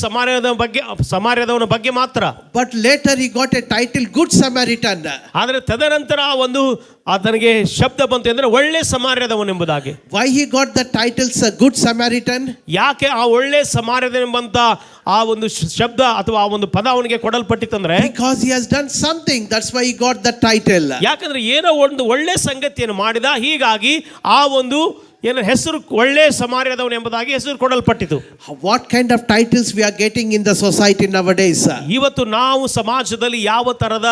ಸಮಾರ್ಯದವನ ಬಗ್ಗೆ ಮಾತ್ರ. But later he got a title Good Samaritan. ಆದರೆ ತದನಂತರ ಒಂದು ಆತನಿಗೆ ಶಬ್ದ ಬಂತು ಅಂದ್ರೆ ಒಳ್ಳೆ ಸಮಾರ್ಯದವನೆಂಬುದಾಗಿ. Why he got the titles Good Samaritan? ಯಾಕೆ ಆ ಒಳ್ಳೆ ಸಮಾರ್ಯದನೆಂಬಂತ ಆ ಒಂದು ಶಬ್ದ ಅಥವಾ ಆ ಒಂದು ಪದ ಅವನಿಗೆ ಕೊಡಲ್ಪಟ್ಟಿತ್ತಂದ್ರೆ, Because he has done something, that's why he got the title. ಯಾಕಂದ್ರೆ ಏನೋ ಒಂದು ಒಳ್ಳೆ ಸಂಗತಿಯನ್ನು ಮಾಡಿದ, ಹೀಗಾಗಿ ಆ ಒಂದು ಏನು ಹೆಸರು ಒಳ್ಳೆ ಸಮಾರ್ಯದವನು ಎಂಬುದಾಗಿ ಹೆಸರು ಕೊಡಲ್ಪಟ್ಟಿತು. What kind of titles we are getting in the society nowadays? ಇವತ್ತು ನಾವು ಸಮಾಜದಲ್ಲಿ ಯಾವ ತರದ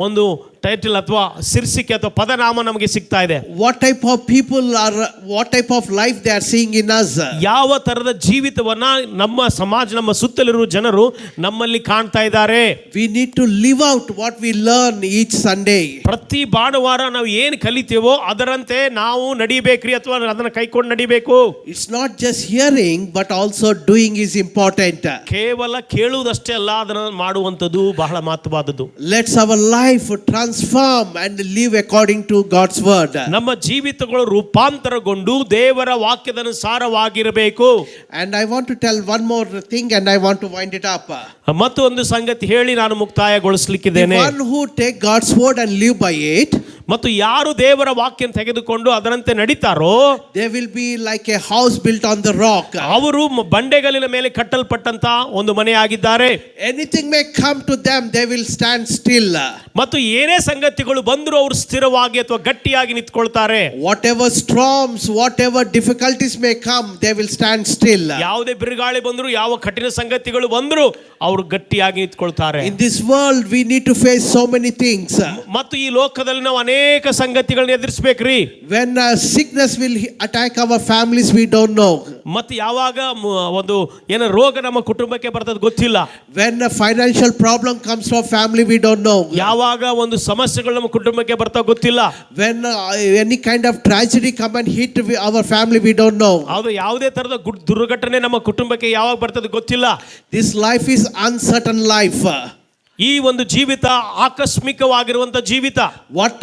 ಒಂದು ಟೈಟಲ್ ಅಥವಾ ಶೀರ್ಷಿಕೆ ಅಥವಾ ಪದನಾಮ ನಮಗೆ ಸಿಗ್ತಾ ಇದೆ? What type of people are, what type of life they are seeing in us? ಯಾವ ತರದ ಜೀವಿತವನ್ನ ನಮ್ಮ ಸಮಾಜ, ನಮ್ಮ ಸುತ್ತಲಿರುವ ಜನರು ನಮ್ಮಲ್ಲಿ ಕಾಣ್ತಾ ಇದ್ದಾರೆ? We need to live out what we learn each Sunday. ಪ್ರತಿ ಭಾನುವಾರ ನಾವು ಏನು ಕಲಿತೇವೋ ಅದರಂತೆ ನಾವು ನಡಿಬೇಕ್ರಿ, ಅಥವಾ ಅದನ್ನ ಕೈಕೊಂಡು ನಡಿಬೇಕು. It's not just hearing but also doing is important. ಕೇವಲ ಕೇಳುವುದಷ್ಟೇ ಅಲ್ಲ, ಅದನ್ನು ಮಾಡುವಂಥದ್ದು ಬಹಳ ಮಹತ್ವವಾದದ್ದು. Let's our life transform and live according to God's word. ನಮ್ಮ ಜೀವಿತಗಳು ರೂಪಾಂತರಗೊಂಡು ದೇವರ ವಾಕ್ಯದ ಅನುಸಾರವಾಗಿರಬೇಕು. And I want to tell one more thing and I want to wind it up. ಮತ್ತು ಒಂದು ಸಂಗತಿ ಹೇಳಿ ನಾನು ಮುಕ್ತಾಯಗೊಳಿಸಲಿಕ್ಕಿದ್ದೇನೆ. The one who take God's word and live by it, ಮತ್ತು ಯಾರು ದೇವರ ವಾಕ್ಯ ತೆಗೆದುಕೊಂಡು ಅದರಂತೆ ನಡೀತಾರೋ, they will be like a house built on the rock. ಅವರು ಬಂಡೆಗಲ್ಲಿನ ಮೇಲೆ ಕಟ್ಟಲ್ಪಟ್ಟಂತ ಒಂದು ಮನೆಯಾಗಿದ್ದಾರೆ. Anything may come to them, they will stand still. ಮತ್ತು ಏನೇ ಸಂಗತಿಗಳು ಬಂದರೂ ಅವರು ಸ್ಥಿರವಾಗಿ ಅಥವಾ ಗಟ್ಟಿಯಾಗಿ ನಿಂತ್ಕೊಳ್ತಾರೆ. Whatever storms, whatever difficulties may come, they will stand still. ಯಾವುದೇ ಬಿರುಗಾಳಿ ಬಂದರೂ, ಯಾವ ಕಠಿಣ ಸಂಗತಿಗಳು ಬಂದರೂ ಅವರು ಗಟ್ಟಿಯಾಗಿ ನಿಂತ್ಕೊಳ್ತಾರೆ. In this world we need to face so many things. ಮತ್ತು ಈ ಲೋಕದಲ್ಲಿ ನಾವು ಅನೇಕ ಸಂಗತಿಗಳನ್ನ ಎದುರಿಸಬೇಕ್ರಿ. When sickness will attack our families, we don't know. ಮತ್ತು ಯಾವಾಗ ಒಂದು ಏನೋ ರೋಗ ನಮ್ಮ ಕುಟುಂಬಕ್ಕೆ ಬರ್ತದೆ ಗೊತ್ತಿಲ್ಲ. When a financial problem comes to our family, we don't know. ಯಾವಾಗ ಒಂದು ಸಮಸ್ಯೆಗಳು ನಮ್ಮ ಕುಟುಂಬಕ್ಕೆ ಬರ್ತಾವ ಗೊತ್ತಿಲ್ಲ. When any kind of tragedy come and hit our family, we don't know. ಅದು ಯಾವುದೇ ತರದ ದುರ್ಘಟನೆ ನಮ್ಮ ಕುಟುಂಬಕ್ಕೆ ಯಾವಾಗ ಬರ್ತದೆ ಗೊತ್ತಿಲ್ಲ. This life is uncertain life. ಈ ಒಂದು ಜೀವಿತ ಆಕಸ್ಮಿಕವಾಗಿರುವಂತ ಜೀವಿತ. What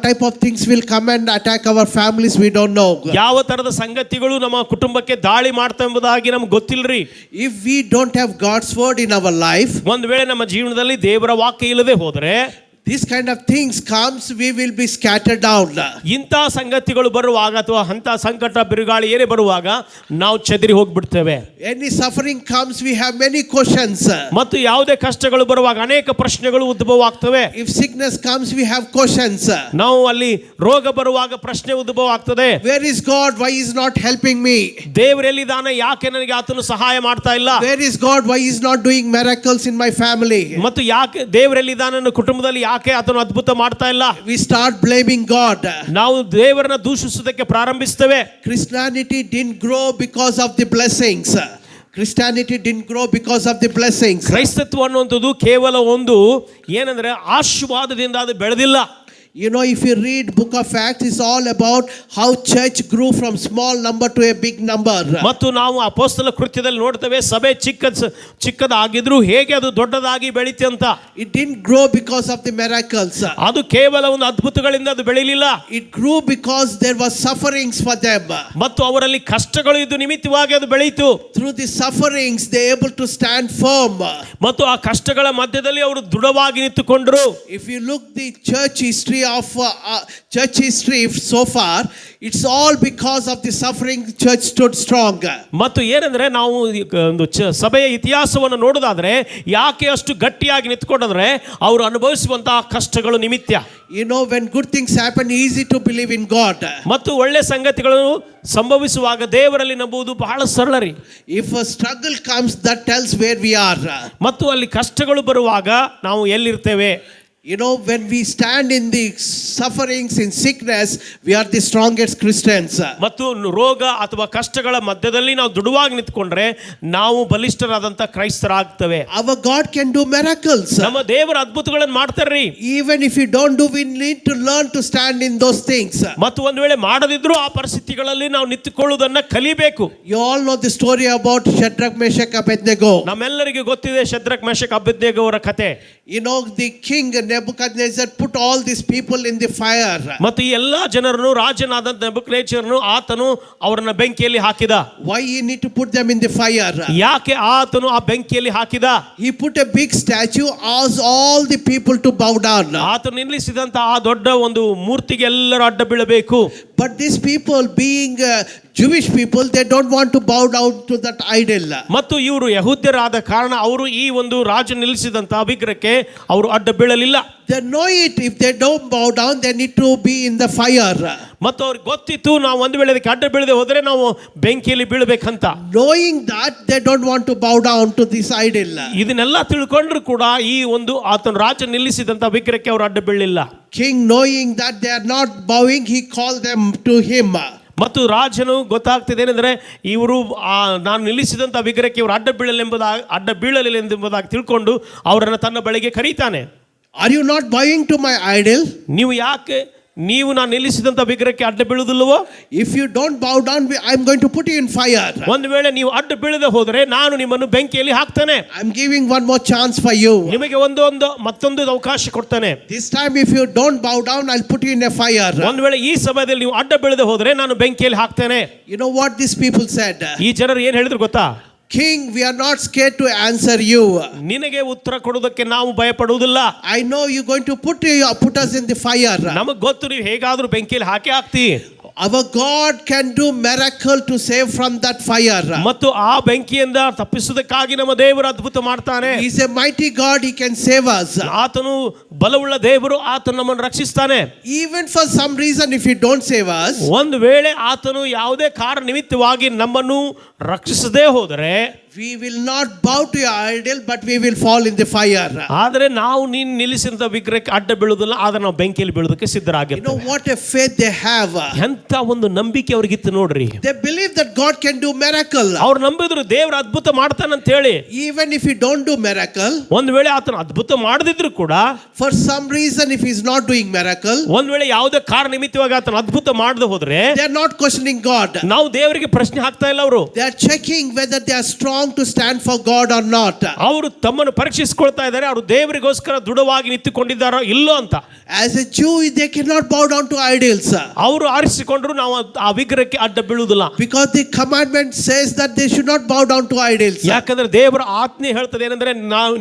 type of things will come and attack our families, we don't know. ಯಾವ ತರದ ಸಂಗತಿಗಳು ನಮ್ಮ ಕುಟುಂಬಕ್ಕೆ ದಾಳಿ ಮಾಡ್ತಾ ಎಂಬುದಾಗಿ ನಮ್ಗೆ ಗೊತ್ತಿಲ್ರಿ. If we don't have God's word in our life, ಒಂದು ವೇಳೆ ನಮ್ಮ ಜೀವನದಲ್ಲಿ ದೇವರ ವಾಕ್ಯ ಇಲ್ಲದೆ ಹೋದ್ರೆ, This kind of things comes, we will be scattered down. ಇಂಥ ಸಂಗತಿಗಳು ಬರುವಾಗ ಅಥವಾ ಅಂತ ಸಂಕಟ ಬಿರುಗಾಳಿ ಏನೇ ಬರುವಾಗ ನಾವು ಚದರಿ ಹೋಗ್ಬಿಡ್ತೇವೆ. Any suffering comes, we have many questions. ಮತ್ತು ಯಾವುದೇ ಕಷ್ಟಗಳು ಬರುವಾಗ ಅನೇಕ ಪ್ರಶ್ನೆಗಳು ಉದ್ಭವ ಆಗ್ತವೆ. If sickness comes, we have questions. ನಾವು ಅಲ್ಲಿ ರೋಗ ಬರುವಾಗ ಪ್ರಶ್ನೆ ಉದ್ಭವ ಆಗ್ತದೆ. Where is God? Why is not helping me? ದೇವರೆಲ್ಲಿದ್ದಾನೆ, ಯಾಕೆ ನನಗೆ ಆತನು ಸಹಾಯ ಮಾಡ್ತಾ ಇಲ್ಲ? Where is God? Why is not doing miracles in my family? ಮತ್ತು ಯಾಕೆ ದೇವರೆಲ್ಲಿದ್ದಾನೆ ನನ್ನ ಕುಟುಂಬದಲ್ಲಿ ಯಾಕೆ ಆತನು ಅದ್ಭುತ ಮಾಡ್ತಾ ಇಲ್ಲ? We start blaming God. ನಾವು ದೇವರನ್ನ ದೂಷಿಸುವುದಕ್ಕೆ ಪ್ರಾರಂಭಿಸ್ತೇವೆ. Christianity didn't grow because of the blessings. Christianity didn't grow because of the blessings. ಕ್ರೈಸ್ತತ್ವ ಅನ್ನುವಂಥದ್ದು ಕೇವಲ ಒಂದು ಏನಂದ್ರೆ ಆಶೀರ್ವಾದದಿಂದ ಅದು ಬೆಳೆದಿಲ್ಲ. You know, if you read Book of Acts, it's all about how church grew from small number to a big number. ಮತ್ತು ನಾವು ಅಪೊಸ್ತಲ ಕೃತ್ಯದಲ್ಲಿ ನೋಡ್ತೇವೆ ಸಭೆ ಚಿಕ್ಕದಾಗಿದ್ರು ಹೇಗೆ ಅದು ದೊಡ್ಡದಾಗಿ ಬೆಳೀತೆ ಅಂತ. It didn't grow because of the miracles. ಅದು ಕೇವಲ ಒಂದು ಅದ್ಭುತಗಳಿಂದ ಅದು ಬೆಳೆಯಲಿಲ್ಲ. It grew because there was sufferings for them. ಮತ್ತು ಅವರಲ್ಲಿ ಕಷ್ಟಗಳು ಇದ್ದು ನಿಮಿತ್ತವಾಗಿ ಅದು ಬೆಳೆಯಿತು. Through the sufferings, they able to stand firm. ಮತ್ತು ಆ ಕಷ್ಟಗಳ ಮಧ್ಯದಲ್ಲಿ ಅವರು ದೃಢವಾಗಿ ನಿಂತುಕೊಂಡರು. If you look the church history of church history so far, it's all because of the suffering church stood strong. ಮತ್ತು ಏನಂದ್ರೆ ನಾವು ಒಂದು ಸಭೆಯ ಇತಿಹಾಸವನ್ನು ನೋಡೋದಾದ್ರೆ ಯಾಕೆ ಅಷ್ಟು ಗಟ್ಟಿಯಾಗಿ ನಿಂತ್ಕೊಂಡ್ರೆ ಅವರು ಅನುಭವಿಸುವಂತಹ ಕಷ್ಟಗಳು ನಿಮಿತ್ತ. You know, when good things happen, easy to believe in God. ಮತ್ತು ಒಳ್ಳೆ ಸಂಗತಿಗಳು ಸಂಭವಿಸುವಾಗ ದೇವರಲ್ಲಿ ನಂಬುವುದು ಬಹಳ ಸರಳ ರೀ. If a struggle comes, that tells where we are. ಮತ್ತು ಅಲ್ಲಿ ಕಷ್ಟಗಳು ಬರುವಾಗ ನಾವು ಎಲ್ಲಿರ್ತೇವೆ. You know, when we stand in the sufferings, in sickness, we are the strongest Christians. ಮತ್ತು ರೋಗ ಅಥವಾ ಕಷ್ಟಗಳ ಮಧ್ಯದಲ್ಲಿ ನಾವು ದೃಢವಾಗಿ ನಿಂತ್ಕೊಂಡ್ರೆ ನಾವು ಬಲಿಷ್ಠರಾದಂತ ಕ್ರೈಸ್ತರಾಗ್ತೇವೆ. Our God can do miracles. ನಮ್ಮ ದೇವರ ಅದ್ಭುತಗಳನ್ನು ಮಾಡ್ತಾರ್ರಿ. Even if you don't do, we need to learn to stand in those things. ಮತ್ತು ಒಂದು ವೇಳೆ ಮಾಡದಿದ್ರು ಆ ಪರಿಸ್ಥಿತಿಗಳಲ್ಲಿ ನಾವು ನಿಂತುಕೊಳ್ಳುವುದನ್ನ ಕಲಿಬೇಕು. You all know the story about Shadrach, Meshach, Abednego. ನಮ್ಮೆಲ್ಲರಿಗೂ ಗೊತ್ತಿದೆ ಶದ್ರಕ್ ಮೇಷಕ್ ಅಬೇದ್ನೆಗೋ ಅವರ ಕತೆ. You know, the king Nebuchadnezzar put all these people in the fire. ಮತ್ತು ಈ ಎಲ್ಲಾ ಜನರನ್ನು ರಾಜನಾದ ನೆಬೂಕದ್ನೆಚ್ಚರನು ಆತನು ಅವರನ್ನ ಬೆಂಕಿಯಲ್ಲಿ ಹಾಕಿದ. Why he need to put them in the fire? ಯಾಕೆ ಆತನು ಆ ಬೆಂಕಿಯಲ್ಲಿ ಹಾಕಿದ? He put a big statue, asked all the people to bow down. ಆತನು ನಿಲ್ಲಿಸಿದಂತ ಆ ದೊಡ್ಡ ಒಂದು ಮೂರ್ತಿಗೆ ಎಲ್ಲರೂ ಅಡ್ಡ ಬೀಳಬೇಕು. But these people, being Jewish people, they don't want to bow down to that idol. ಮತ್ತು ಇವರು ಯಹೂದ್ಯರಾದ ಕಾರಣ ಅವರು ಈ ಒಂದು ರಾಜ ನಿಲ್ಲಿಸಿದಂತ ವಿಗ್ರಹಕ್ಕೆ ಅವರು ಅಡ್ಡ ಬೀಳಲಿಲ್ಲ. They know it. If they don't bow down, they need to be in the fire. ಮತ್ತು ಅವ್ರಿಗೆ ಗೊತ್ತಿತ್ತು ನಾವು ಒಂದು ವೇಳೆ ಅದಕ್ಕೆ ಅಡ್ಡ ಬೀಳದೆ ಹೋದ್ರೆ ನಾವು ಬೆಂಕಿಯಲ್ಲಿ ಬೀಳಬೇಕಂತ. Knowing that, they don't want to bow down to this idol. ಇದನ್ನೆಲ್ಲ ತಿಳ್ಕೊಂಡ್ರು ಕೂಡ ಈ ಒಂದು ಆತನ ರಾಜ ನಿಲ್ಲಿಸಿದಂತ ವಿಗ್ರಹಕ್ಕೆ ಅವರು ಅಡ್ಡ ಬೀಳಲಿಲ್ಲ. King, knowing that they are not bowing, he called them to him. ಮತ್ತು ರಾಜನು ಗೊತ್ತಾಗ್ತಿದೆ ಏನಂದ್ರೆ ಇವರು ನಾನು ನಿಲ್ಲಿಸಿದಂತ ವಿಗ್ರಹಕ್ಕೆ ಇವರು ಅಡ್ಡ ಬೀಳಲಿಲ್ಲ ಎಂಬುದಾಗಿ ತಿಳ್ಕೊಂಡು ಅವರನ್ನು ತನ್ನ ಬಳಿಗೆ ಕರೀತಾನೆ. Are you not bowing to my idol? ನೀವು ನಾನು ನಿಲ್ಲಿಸಿದಂತ ವಿಗ್ರಹಕ್ಕೆ ಅಡ್ಡ ಬೀಳುವುದಿಲ್ಲವೋ? If you don't bow down, I am going to put you in fire. ಒಂದು ವೇಳೆ ನೀವು ಅಡ್ಡ ಬೀಳದೆ ಹೋದರೆ ನಾನು ನಿಮ್ಮನ್ನು ಬೆಂಕಿಯಲ್ಲಿ ಹಾಕ್ತೇನೆ. I am giving one more chance for you. ನಿಮಗೆ ಮತ್ತೊಂದು ಅವಕಾಶ ಕೊಡ್ತಾನೆ. This time if you don't bow down, I'll put you in a fire. ಒಂದು ವೇಳೆ ಈ ಸಮಯದಲ್ಲಿ ನೀವು ಅಡ್ಡ ಬೀಳದೆ ಹೋದರೆ ನಾನು ಬೆಂಕಿಯಲ್ಲಿ ಹಾಕ್ತೇನೆ. You know what these people said? ಈ ಜನರು ಏನು ಹೇಳಿದ್ರು ಗೊತ್ತಾ? King, we are not scared to answer you. ನಿನಗೆ ಉತ್ತರ ಕೊಡೋದಕ್ಕೆ ನಾವು ಭಯಪಡುವುದಿಲ್ಲ. I know you're going to put us in the fire. ನಮಗೆ ಗೊತ್ತು ನೀವು ಹೇಗಾದ್ರೂ ಬೆಂಕಿಯಲ್ಲಿ ಹಾಕಿ. Our God can do miracle to save from that fire. ಮತ್ತು ಆ ಬೆಂಕಿಯಿಂದ ತಪ್ಪಿಸುವುದಕ್ಕಾಗಿ ನಮ್ಮ ದೇವರು ಅದ್ಭುತ ಮಾಡ್ತಾನೆ. He is a mighty God, he can save us. ಆತನು ಬಲವುಳ್ಳ ದೇವರು, ಆತನು ನಮ್ಮನ್ನು ರಕ್ಷಿಸ್ತಾನೆ. Even for some reason, if he don't save us, ಒಂದು ವೇಳೆ ಆತನು ಯಾವುದೇ ಕಾರಣ ನಿಮಿತ್ತವಾಗಿ ನಮ್ಮನ್ನು ರಕ್ಷಿಸದೇ ಹೋದರೆ we will not bow to your idol, but we will fall in the fire. ಆದರೆ ನಾವು ನೀನು ನಿಲ್ಲಿಸಿದ ವಿಗ್ರಹಕ್ಕೆ ಅಡ್ಡ ಬೀಳುವುದಿಲ್ಲ, ಆದರೆ ನಾವು ಬೆಂಕಿಯಲ್ಲಿ ಬೀಳೋದಕ್ಕೆ ಸಿದ್ಧರಾಗಿದ್ದೇವೆ. You know what a faith they have. ಎಂತ ಒಂದು ನಂಬಿಕೆ ಅವ್ರಿಗಿತ್ತು ನೋಡ್ರಿ. They believe that God can do miracle. ಅವ್ರು ನಂಬಿದ್ರು ದೇವರು ಅದ್ಭುತ ಮಾಡ್ತಾನಂತ ಹೇಳಿ. Even if he don't do miracle, ಒಂದು ವೇಳೆ ಆತನ ಅದ್ಭುತ ಮಾಡದಿದ್ರು ಕೂಡ, for some reason if he is not doing miracle, ಒಂದು ವೇಳೆ ಯಾವುದೇ ಕಾರಣ ನಿಮಿತ್ತವಾಗಿ ಆತನ ಅದ್ಭುತ ಮಾಡದೆ ಹೋದ್ರೆ they are not questioning God. ನಾವು ದೇವರಿಗೆ ಪ್ರಶ್ನೆ ಹಾಕ್ತಾ ಇಲ್ಲ. ಅವರು they are checking whether they are strong to stand for God or not. ಅವರು ತಮ್ಮನ್ನು ಪರೀಕ್ಷಿಸಿಕೊಳ್ತಾ ಇದ್ದಾರೆ, ಅವರು ದೇವರಿಗೋಸ್ಕರ ದೃಢವಾಗಿ ನಿಂತುಕೊಂಡಿದ್ದಾರೋ ಇಲ್ಲೋ ಅಂತ. As a Jew, they cannot bow down to idols. ಅವರು ಆರಿಸಿಕೊಂಡ್ರು ನಾವು ಆ ವಿಗ್ರಹಕ್ಕೆ ಅಡ್ಡ ಬೀಳುವುದಿಲ್ಲ. Because the commandment says that they should not bow down to idols. ಯಾಕಂದ್ರೆ ದೇವರ ಆಜ್ಞೆ ಹೇಳ್ತದೆ ಏನಂದ್ರೆ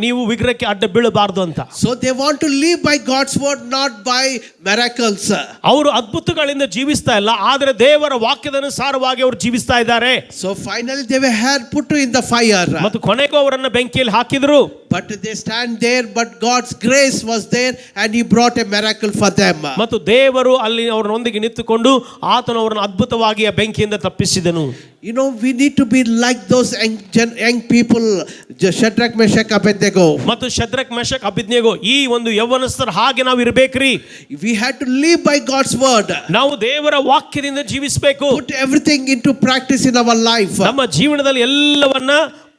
ನೀವು ವಿಗ್ರಹಕ್ಕೆ ಅಡ್ಡ ಬೀಳಬಾರದು ಅಂತ. So they want to live by God's word, not by miracles. ಅವರು ಅದ್ಭುತಗಳಿಂದ ಜೀವಿಸ್ತಾ ಇಲ್ಲ, ಆದರೆ ದೇವರ ವಾಕ್ಯದ ಅನುಸಾರವಾಗಿ ಅವರು ಜೀವಿಸ್ತಾ ಇದ್ದಾರೆ. So finally they were put in the fire. ಮತ್ತು ಕೊನೆಗೂ ಅವರನ್ನ ಬೆಂಕಿಯಲ್ಲಿ ಹಾಕಿದ್ರು. But they stand there, but God's grace was there and he brought a miracle for them. ಮತ್ತು ದೇವರು ಅಲ್ಲಿ ಅವರೊಂದಿಗೆ ನಿಂತುಕೊಂಡು ಆತನು ಅವರನ್ನು ಅದ್ಭುತವಾಗಿ ಆ ಬೆಂಕಿಯಿಂದ ತಪ್ಪಿಸಿದನು. You know, we need to be like those young people, Shadrach, Meshach, Abednego. ಮತ್ತು ಶದ್ರಕ್ ಮೆಷಕ್ ಅಬೇದ್ನೆಗೋ ಈ ಒಂದು ಯೌವನಸ್ಥರ ಹಾಗೆ ನಾವು ಇರಬೇಕ್ರಿ. We had to live by God's word. ನಾವು ದೇವರ ವಾಕ್ಯದಿಂದ ಜೀವಿಸಬೇಕು. Put everything into practice in our life. ನಮ್ಮ ಜೀವನದಲ್ಲಿ ಎಲ್ಲವನ್ನ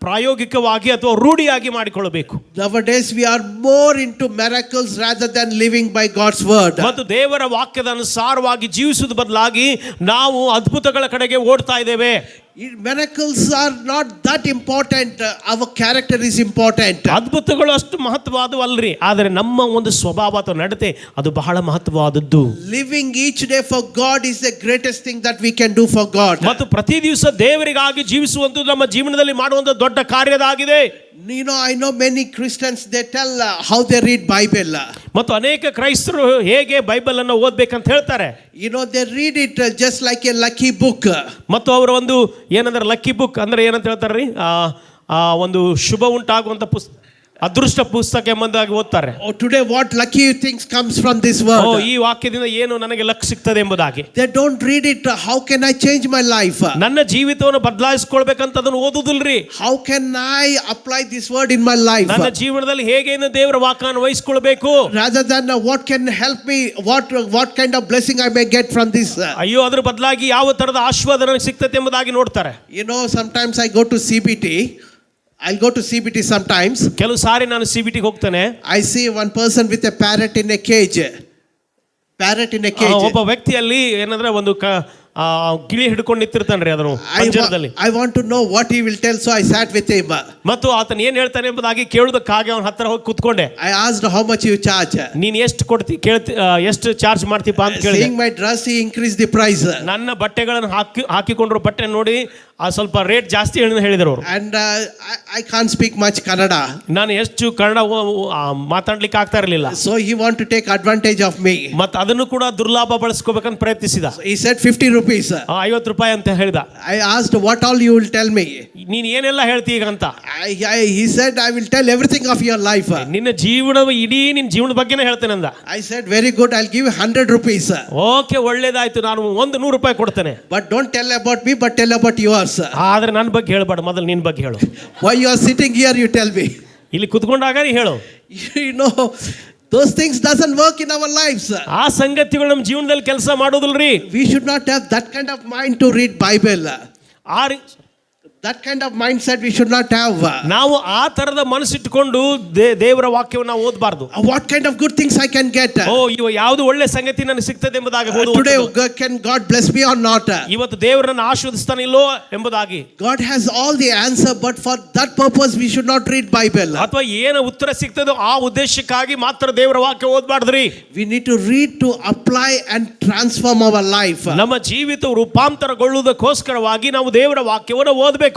ಪ್ರಾಯೋಗಿಕವಾಗಿ ಅಥವಾ ರೂಢಿಯಾಗಿ ಮಾಡಿಕೊಳ್ಳಬೇಕು. Nowadays we are more into miracles rather than living by God's word. ಮತ್ತು ದೇವರ ವಾಕ್ಯದ ಅನುಸಾರವಾಗಿ ಜೀವಿಸುವುದ ಬದಲಾಗಿ ನಾವು ಅದ್ಭುತಗಳ ಕಡೆಗೆ ಓಡ್ತಾ ಇದ್ದೇವೆ. Miracles are not that important. Our character is important. ಅದ್ಭುತಗಳು ಅಷ್ಟು ಮಹತ್ವವಾದವಲ್ರಿ, ಆದರೆ ನಮ್ಮ ಒಂದು ಸ್ವಭಾವ ಅಥವಾ ನಡತೆ ಅದು ಬಹಳ ಮಹತ್ವವಾದದ್ದು. Living each day for God is the greatest thing that we can do for God. ಮತ್ತು ಪ್ರತಿ ದಿವಸ ದೇವರಿಗಾಗಿ ಜೀವಿಸುವಂತದ್ದು ನಮ್ಮ ಜೀವನದಲ್ಲಿ ಮಾಡುವಂತ ದೊಡ್ಡ ಕಾರ್ಯದಾಗಿದೆ. You know, I know many Christians, they tell how they read Bible. ಮತ್ತು ಅನೇಕ ಕ್ರೈಸ್ತರು ಹೇಗೆ ಬೈಬಲ್ ಅನ್ನು ಓದ್ಬೇಕಂತ ಹೇಳ್ತಾರೆ. You know, they read it just like a lucky book. ಮತ್ತು ಅವರ ಒಂದು ಏನಂದ್ರೆ ಲಕ್ಕಿ ಬುಕ್ ಅಂದ್ರೆ ಏನಂತ ಹೇಳ್ತಾರ್ರಿ, ಒಂದು ಶುಭ ಉಂಟಾಗುವಂತ ಅದೃಷ್ಟ ಪುಸ್ತಕ ಎಂಬುದಾಗಿ ಓದ್ತಾರೆ. Oh, today what lucky things comes from this word. ಈ ವಾಕ್ಯದಿಂದ ಏನು ನನಗೆ ಲಕ್ ಸಿಗ್ತದೆ ಎಂಬುದಾಗಿ. They don't read it, how can I change my life? ನನ್ನ ಜೀವಿತವನ್ನು ಬದಲಾಯಿಸಿಕೊಳ್ಬೇಕಂತ ಅದನ್ನು ಓದುದಿಲ್ರಿ. How can I apply this word in my life? ನನ್ನ ಜೀವನದಲ್ಲಿ ಹೇಗೆ ದೇವರ ವಾಕ್ಯವನ್ನು ವಹಿಸಿಕೊಳ್ಬೇಕು, rather than what can help me, what kind of blessing I may get from this. ಅಯ್ಯೋ ಅದ್ರ ಬದಲಾಗಿ ಯಾವ ತರದ ಆಶೀರ್ವಾದ ನನಗೆ ಸಿಗ್ತದೆ ಎಂಬುದಾಗಿ ನೋಡ್ತಾರೆ. You know, sometimes I go to CBT. I'll go to CBT sometimes. ಕೆಲವು ಸಾರಿ ನಾನು CBT ಹೋಗ್ತೇನೆ. I see one person with a parrot in a cage. Parrot in a cage. ಒಬ್ಬ ವ್ಯಕ್ತಿಯಲ್ಲಿ ಏನಂದ್ರೆ ಒಂದು ಗಿಳಿ ಹಿಡ್ಕೊಂಡು ನಿಂತಿರ್ತಾನ್ರಿ ಅದನ್ನು ಪಂಜರದಲ್ಲಿ. I want to know what he will tell, so I sat with him. ಮತ್ತು ಆತನ ಏನ್ ಹೇಳ್ತಾನೆ ಎಂಬುದಾಗಿ ಕೇಳುವುದಕ್ಕಾಗಿ ಅವನ ಹತ್ರ ಹೋಗಿ ಕೂತ್ಕೊಂಡೆ. I asked how much you charge. ನೀನ್ ಎಷ್ಟು ಎಷ್ಟು ಚಾರ್ಜ್ ಮಾಡ್ತೀಪ ಅಂತ ಕೇಳಿದೆ. Seeing my dress, he increased the price. ನನ್ನ ಬಟ್ಟೆಗಳನ್ನು ಹಾಕಿಕೊಂಡ್ರು ಬಟ್ಟೆ ನೋಡಿ ಸ್ವಲ್ಪ ರೇಟ್ ಜಾಸ್ತಿ ಹೇಳಿದ್ರು ಅವರು. And I can't speak much Kannada. ನಾನು ಎಷ್ಟು ಕನ್ನಡ ಮಾತಾಡ್ಲಿಕ್ಕೆ ಆಗ್ತಾ ಇರಲಿಲ್ಲ. So he want to take advantage of me. ಮತ್ತೆ ಅದನ್ನು ಕೂಡ ದುರ್ಲಾಭ ಬಳಸ್ಕೋಬೇಕಂತ ಪ್ರಯತ್ನಿಸಿದ. He said 50 rupees. 50 ರೂಪಾಯಿ ಅಂತ ಹೇಳಿದ. I asked what all you will tell me. ನೀನ್ ಏನೆಲ್ಲ ಹೇಳ್ತಿ ಈಗ ಅಂತ. He said I will tell everything of your life. ನಿನ್ನ ಜೀವನ ಇಡೀ ನಿನ್ನ ಜೀವನದ ಬಗ್ಗೆನೇ ಹೇಳ್ತೇನೆ ಅಂದ. I said very good, I'll give you 100 rupees. Okay ಒಳ್ಳೇದಾಯ್ತು, ನಾನು 100 ರೂಪಾಯಿ ಕೊಡ್ತೇನೆ. But don't tell about me, but tell about yours. ಆದ್ರೆ ನನ್ನ ಬಗ್ಗೆ ಹೇಳ್ಬೇಡ, ಮೊದಲು ನಿನ್ನ ಬಗ್ಗೆ ಹೇಳು. Why you are sitting here, you tell me. ಇಲ್ಲಿ ಕುತ್ಕೊಂಡಾಗ ನೀ ಹೇಳು. You know, those things doesn't work in our lives. ಆ ಸಂಗತಿಗಳು ನಮ್ಮ ಜೀವನದಲ್ಲಿ ಕೆಲಸ ಮಾಡೋದಿಲ್ರಿ. We should not have that kind of mind to read Bible. That kind of mindset we should not have. ನಾವು ಆ ತರದ ಮನಸ್ಸಿಟ್ಟುಕೊಂಡು ದೇವರ ವಾಕ್ಯವನ್ನು ಓದಬಾರದು. What kind of good things I can get? ಇವ ಯಾವುದು ಒಳ್ಳೆ ಸಂಗತಿ ನನಗೆ ಸಿಗ್ತದೆ ಎಂಬುದಾಗಿ today can God bless me or not? ಇವತ್ತು ದೇವರನ್ನು ಆಶೀರ್ವದಿಸ್ತಾನೆ ಇಲ್ಲೋ ಎಂಬುದಾಗಿ. God has all the answer, but for that purpose we should not read Bible. ಅಥವಾ ಏನು ಉತ್ತರ ಸಿಗ್ತದೋ ಆ ಉದ್ದೇಶಕ್ಕಾಗಿ ಮಾತ್ರ ದೇವರ ವಾಕ್ಯ ಓದಬಾರ್ದ್ರಿ. We need to read to apply and transform our life. ನಮ್ಮ ಜೀವಿತ ರೂಪಾಂತರಗೊಳ್ಳುವುದಕ್ಕೋಸ್ಕರವಾಗಿ ನಾವು ದೇವರ ವಾಕ್ಯವನ್ನು ಓದಬೇಕು.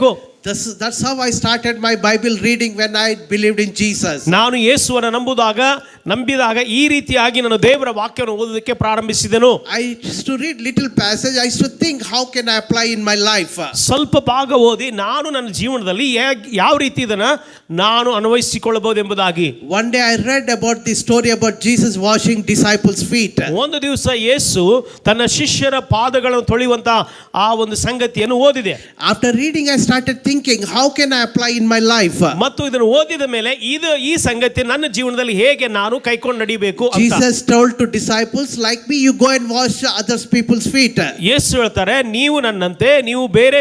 That's how I started my Bible reading when I believed in Jesus. ನಾನು ಯೇಸುವನ್ನು ನಂಬಿದಾಗ ಈ ರೀತಿಯಾಗಿ ನಾನು ದೇವರ ವಾಕ್ಯವನ್ನು ಓದೋದಕ್ಕೆ ಪ್ರಾರಂಭಿಸಿದೆನು. I used to read little passage. I used to think how can I apply in my life. ಸ್ವಲ್ಪ ಭಾಗ ಓದಿ ನಾನು ನನ್ನ ಜೀವನದಲ್ಲಿ ಯಾವ ರೀತಿ ಇದನ್ನ ನಾನು ಅನ್ವಯಿಸಿಕೊಳ್ಳಬಹುದು ಎಂಬುದಾಗಿ. One day I read about the story about Jesus washing disciples' feet. ಒಂದು ದಿವಸ ಯೇಸು ತನ್ನ ಶಿಷ್ಯರ ಪಾದಗಳನ್ನು ತೊಳೆಯುವಂತ ಆ ಒಂದು ಸಂಗತಿಯನ್ನು ಓದಿದೆ. After reading I started thinking how can I apply in my life. ಮತ್ತು ಇದನ್ನು ಓದಿದ ಮೇಲೆ ಈ ಸಂಗತಿ ನನ್ನ ಜೀವನದಲ್ಲಿ ಹೇಗೆ ನಾನು ಕೈಕೊಂಡು ನಡಿಬೇಕು ಅಂತ. Jesus told to disciples, like me you go and wash other people's feet. ಯೇಸು ಹೇಳ್ತಾರೆ, ನೀವು ನನ್ನಂತೆ ನೀವು ಬೇರೆ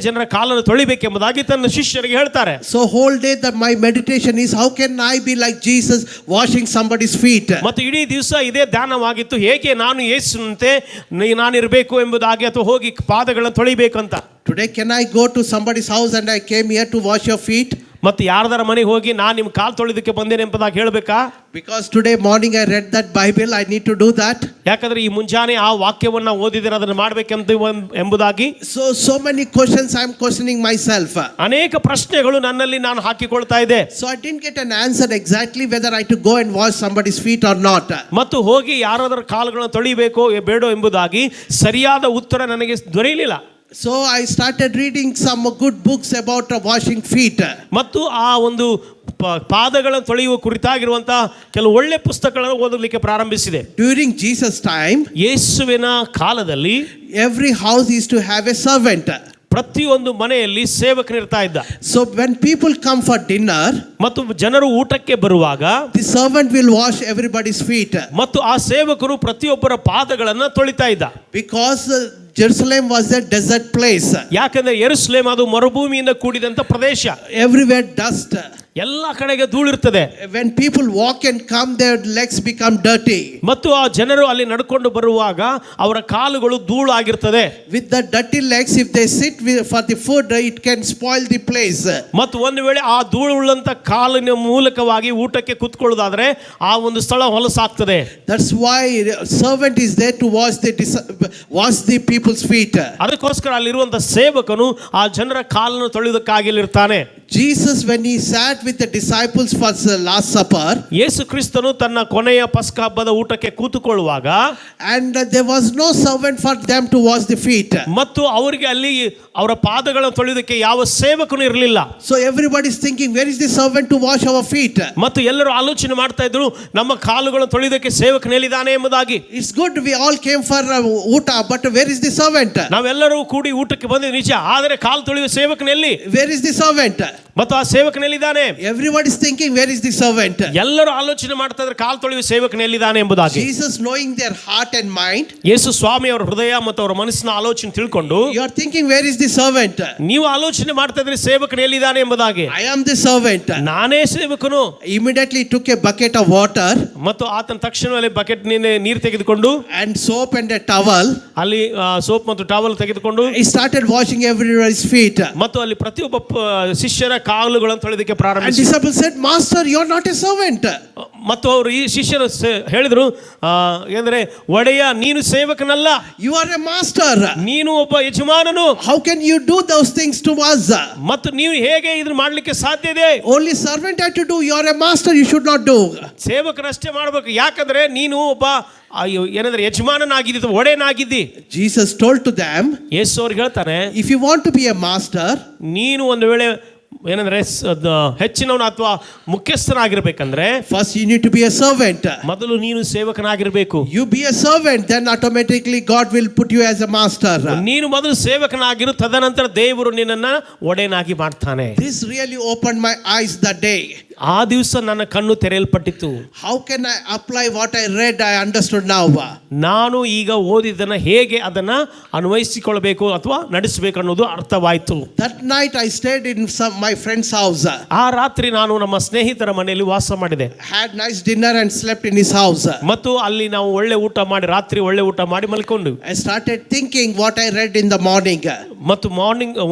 ಜನರ ಕಾಲನ್ನು ತೊಳಿಬೇಕೆಂಬುದಾಗಿ ತನ್ನ ಶಿಷ್ಯರಿಗೆ ಹೇಳ್ತಾರೆ. So whole day that my meditation is how can I be like Jesus washing somebody's feet. ಮತ್ತು ಇಡೀ ದಿವಸ ಇದೇ ಧ್ಯಾನವಾಗಿತ್ತು, ಹೇಗೆ ನಾನು ಯೇಸುನಂತೆ ನಾನಿರಬೇಕು ಎಂಬುದಾಗಿ ಅಥವಾ ಹೋಗಿ ಪಾದಗಳನ್ನು ತೊಳಿಬೇಕಂತ. Today, can I go to somebody's house and I came here to wash your feet? ಮತ್ತು ಯಾರ್ದಾರ ಮನೆಗೆ ಹೋಗಿ ನಾನು ನಿಮ್ಮ ಕಾಲು ತೊಳೆದಕ್ಕೆ ಬಂದೇನೆ ಎಂಬುದಾಗಿ ಹೇಳಬೇಕಾ? Because today morning I read that Bible, I need to do that. ಯಾಕಂದ್ರೆ ಈ ಮುಂಜಾನೆ ಆ ವಾಕ್ಯವನ್ನ ಓದಿದ್ರೆ ಅದನ್ನು ಮಾಡಬೇಕೆಂದು ಎಂಬುದಾಗಿ So many questions I am questioning myself. ಅನೇಕ ಪ್ರಶ್ನೆಗಳು ನನ್ನಲ್ಲಿ ನಾನು ಹಾಕಿಕೊಳ್ತಾ ಇದ್ದೆ. So I didn't get an answer exactly whether I to go and wash somebody's feet or not. ಮತ್ತು ಹೋಗಿ ಯಾರಾದರೂ ಕಾಲುಗಳನ್ನು ತೊಳಿಬೇಕೋ ಬೇಡೋ ಎಂಬುದಾಗಿ ಸರಿಯಾದ ಉತ್ತರ ನನಗೆ ದೊರೆಯಲಿಲ್ಲ. So I started reading some good books about washing feet. ಮತ್ತು ಆ ಒಂದು ಪಾದಗಳನ್ನು ತೊಳೆಯುವ ಕುರಿತಾಗಿರುವಂತಹ ಕೆಲವು ಒಳ್ಳೆ ಪುಸ್ತಕಗಳನ್ನು ಓದಲಿಕ್ಕೆ ಪ್ರಾರಂಭಿಸಿದೆ. During Jesus' time, ಯೇಸುವಿನ ಕಾಲದಲ್ಲಿ every house used to have a servant. ಪ್ರತಿಯೊಂದು ಮನೆಯಲ್ಲಿ ಸೇವಕನಿರ್ತಾ ಇದ್ದ. So when people come for dinner, ಮತ್ತು ಜನರು ಊಟಕ್ಕೆ ಬರುವಾಗ the servant will wash everybody's feet. ಮತ್ತು ಆ ಸೇವಕರು ಪ್ರತಿಯೊಬ್ಬರ ಪಾದಗಳನ್ನು ತೊಳಿತಾ ಇದ್ದ. Because Jerusalem was a desert place. ಯಾಕಂದ್ರೆ ಯೆರೂಸಲೇಮ್ ಅದು ಮರುಭೂಮಿಯಿಂದ ಕೂಡಿದಂತ ಪ್ರದೇಶ. Everywhere dust. ಎಲ್ಲ ಕಡೆಗೆ ಧೂಳಿರ್ತದೆ. When people walk and come, their legs become dirty. ಮತ್ತು ಆ ಜನರು ಅಲ್ಲಿ ನಡ್ಕೊಂಡು ಬರುವಾಗ ಅವರ ಕಾಲುಗಳು ಧೂಳು ಆಗಿರ್ತದೆ. With the dirty legs, if they sit for the food, it can spoil the place. ಮತ್ತು ಒಂದು ವೇಳೆ ಆ ಧೂಳು ಉಳ್ಳಂತ ಕಾಲಿನ ಮೂಲಕವಾಗಿ ಊಟಕ್ಕೆ ಕೂತ್ಕೊಳ್ಳೋದಾದ್ರೆ ಆ ಒಂದು ಸ್ಥಳ ಹೊಲಸಾಗ್ತದೆ. That's why servant is there to wash the people's feet. ಅದಕ್ಕೋಸ್ಕರ ಅಲ್ಲಿರುವಂತ ಸೇವಕನು ಆ ಜನರ ಕಾಲನ್ನು ತೊಳೆಯುವುದಕ್ಕಾಗಿ ಇರ್ತಾನೆ. Jesus, when he sat with the disciples for the last supper, ಯೇಸು ಕ್ರಿಸ್ತನು ತನ್ನ ಕೊನೆಯ ಪಸ್ಕ ಹಬ್ಬದ ಊಟಕ್ಕೆ ಕೂತುಕೊಳ್ಳುವಾಗ and there was no servant for them to wash the feet. ಮತ್ತು ಅವರಿಗೆ ಅಲ್ಲಿ ಅವರ ಪಾದಗಳನ್ನು ತೊಳೆಯುವುದಕ್ಕೆ ಯಾವ ಸೇವಕನು ಇರಲಿಲ್ಲ. So everybody is thinking, where is the servant to wash our feet? ಮತ್ತು ಎಲ್ಲರೂ ಆಲೋಚನೆ ಮಾಡ್ತಾ ಇದ್ರು ನಮ್ಮ ಕಾಲುಗಳನ್ನು ತೊಳೆಯುವುದಕ್ಕೆ ಸೇವಕನು ಎಲ್ಲಿದ್ದಾನೆ ಎಂಬುದಾಗಿ. It's good we all came for uta, but where is the servant? ನಾವೆಲ್ಲರೂ ಕೂಡಿ ಊಟಕ್ಕೆ ಬಂದಿದ್ದು ನಿಜ, ಆದರೆ ಕಾಲು ತೊಳೆಯುವ ಸೇವಕನು ಎಲ್ಲಿ? Where is the servant? ಮತ್ತು ಆ ಸೇವಕನು ಎಲ್ಲಿದ್ದಾನೆ? Everybody is thinking, where is the servant? ಎಲ್ಲರೂ ಆಲೋಚನೆ ಮಾಡ್ತಾ ಇದ್ರೆ ಕಾಲು ತೊಳೆಯುವ ಸೇವಕನು ಎಲ್ಲಿದ್ದಾನೆ ಎಂಬುದಾಗಿ. Jesus, knowing their heart and mind, ಯೇಸು ಸ್ವಾಮಿ ಅವರ ಹೃದಯ ಮತ್ತು ಅವರ ಮನಸ್ಸಿನ ಆಲೋಚನೆ ತಿಳ್ಕೊಂಡು, you are thinking, where is the servant? ನೀವು ಆಲೋಚನೆ ಮಾಡ್ತಾ ಇದ್ರೆ ಸೇವಕನು ಎಲ್ಲಿದ್ದಾನೆ ಎಂಬುದಾಗಿ. I am the servant. ನಾನೇ ಸೇವಕನು. Immediately took a bucket of water, ಮತ್ತು ಆತನ ತಕ್ಷಣವೇ ಬಕೆಟ್ ನೀರು ತೆಗೆದುಕೊಂಡು and soap and a towel, ಅಲ್ಲಿ ಸೋಪ್ ಮತ್ತು ಟವಲ್ ತೆಗೆದುಕೊಂಡು he started washing everybody's feet. ಮತ್ತು ಅಲ್ಲಿ ಪ್ರತಿಯೊಬ್ಬ ಶಿಷ್ಯರ ಕಾಲುಗಳನ್ನು ತೊಳೆದಕ್ಕೆ And ಪ್ರಾರಂಭಿಸಿ. disciples said, Master, you are not a servant. ಮತ್ತು ಅವರು ಈ ಶಿಷ್ಯರು ಹೇಳಿದ್ರು, ಅಂದ್ರೆ ಒಡೆಯ ನೀನು ಸೇವಕನಲ್ಲ, You are a master. ನೀನು ಒಬ್ಬ ಯಜಮಾನನು. How can you do those things to us? ಮತ್ತು ನೀವು ಹೇಗೆ ಇದನ್ನ ಮಾಡ್ಲಿಕ್ಕೆ ಸಾಧ್ಯ ಇದೆ? Only servant had to do. You are a master, you should not do. ಸೇವಕನಷ್ಟೇ ಮಾಡಬೇಕು, ಯಾಕಂದ್ರೆ ನೀನು ಒಬ್ಬ ಏನಂದ್ರೆ ಯಜಮಾನನಾಗಿದ್ದಿ, ಒಡೆಯನಾಗಿದ್ದಿ. Jesus told to them, ಯೇಸು ಅವ್ರಿಗೆ ಹೇಳ್ತಾನೆ, if you want to be a master, ನೀನು ಒಂದು ವೇಳೆ ಏನಂದ್ರೆ ಹೆಚ್ಚಿನವನು ಅಥವಾ ಮುಖ್ಯಸ್ಥನಾಗಿರ್ಬೇಕಂದ್ರೆ first you need to be a servant. ಮೊದಲು ನೀನು ಸೇವಕನಾಗಿರ್ಬೇಕು. You be a servant, then automatically God will put you as a master. ನೀನು ಮೊದಲು ಸೇವಕನಾಗಿರು, ತದನಂತರ ದೇವರು ನಿನ್ನನ್ನ ಒಡೆಯನಾಗಿ ಮಾಡ್ತಾನೆ. This really opened my eyes that day. ಆ ದಿವಸ ನನ್ನ ಕಣ್ಣು ತೆರೆಯಲ್ಪಟ್ಟಿತು. How can I apply what I read? I understood now. ನಾನು ಈಗ ಓದಿದ್ದನ್ನ ಹೇಗೆ ಅದನ್ನ ಅನ್ವಯಿಸಿಕೊಳ್ಳಬೇಕು ಅಥವಾ ನಡೆಸಬೇಕು ಅನ್ನೋದು ಅರ್ಥವಾಯಿತು. That night I stayed in my friend's house. ಆ ರಾತ್ರಿ ನಾನು ನಮ್ಮ ಸ್ನೇಹಿತರ ಮನೆಯಲ್ಲಿ ವಾಸ ಮಾಡಿದೆ. Had nice dinner and slept in his house. ಮತ್ತು ಅಲ್ಲಿ ನಾವು ಒಳ್ಳೆ ಊಟ ಮಾಡಿ, ರಾತ್ರಿ ಒಳ್ಳೆ ಊಟ ಮಾಡಿ ಮಲ್ಕೊಂಡು I started thinking what I read in the morning. ಮತ್ತು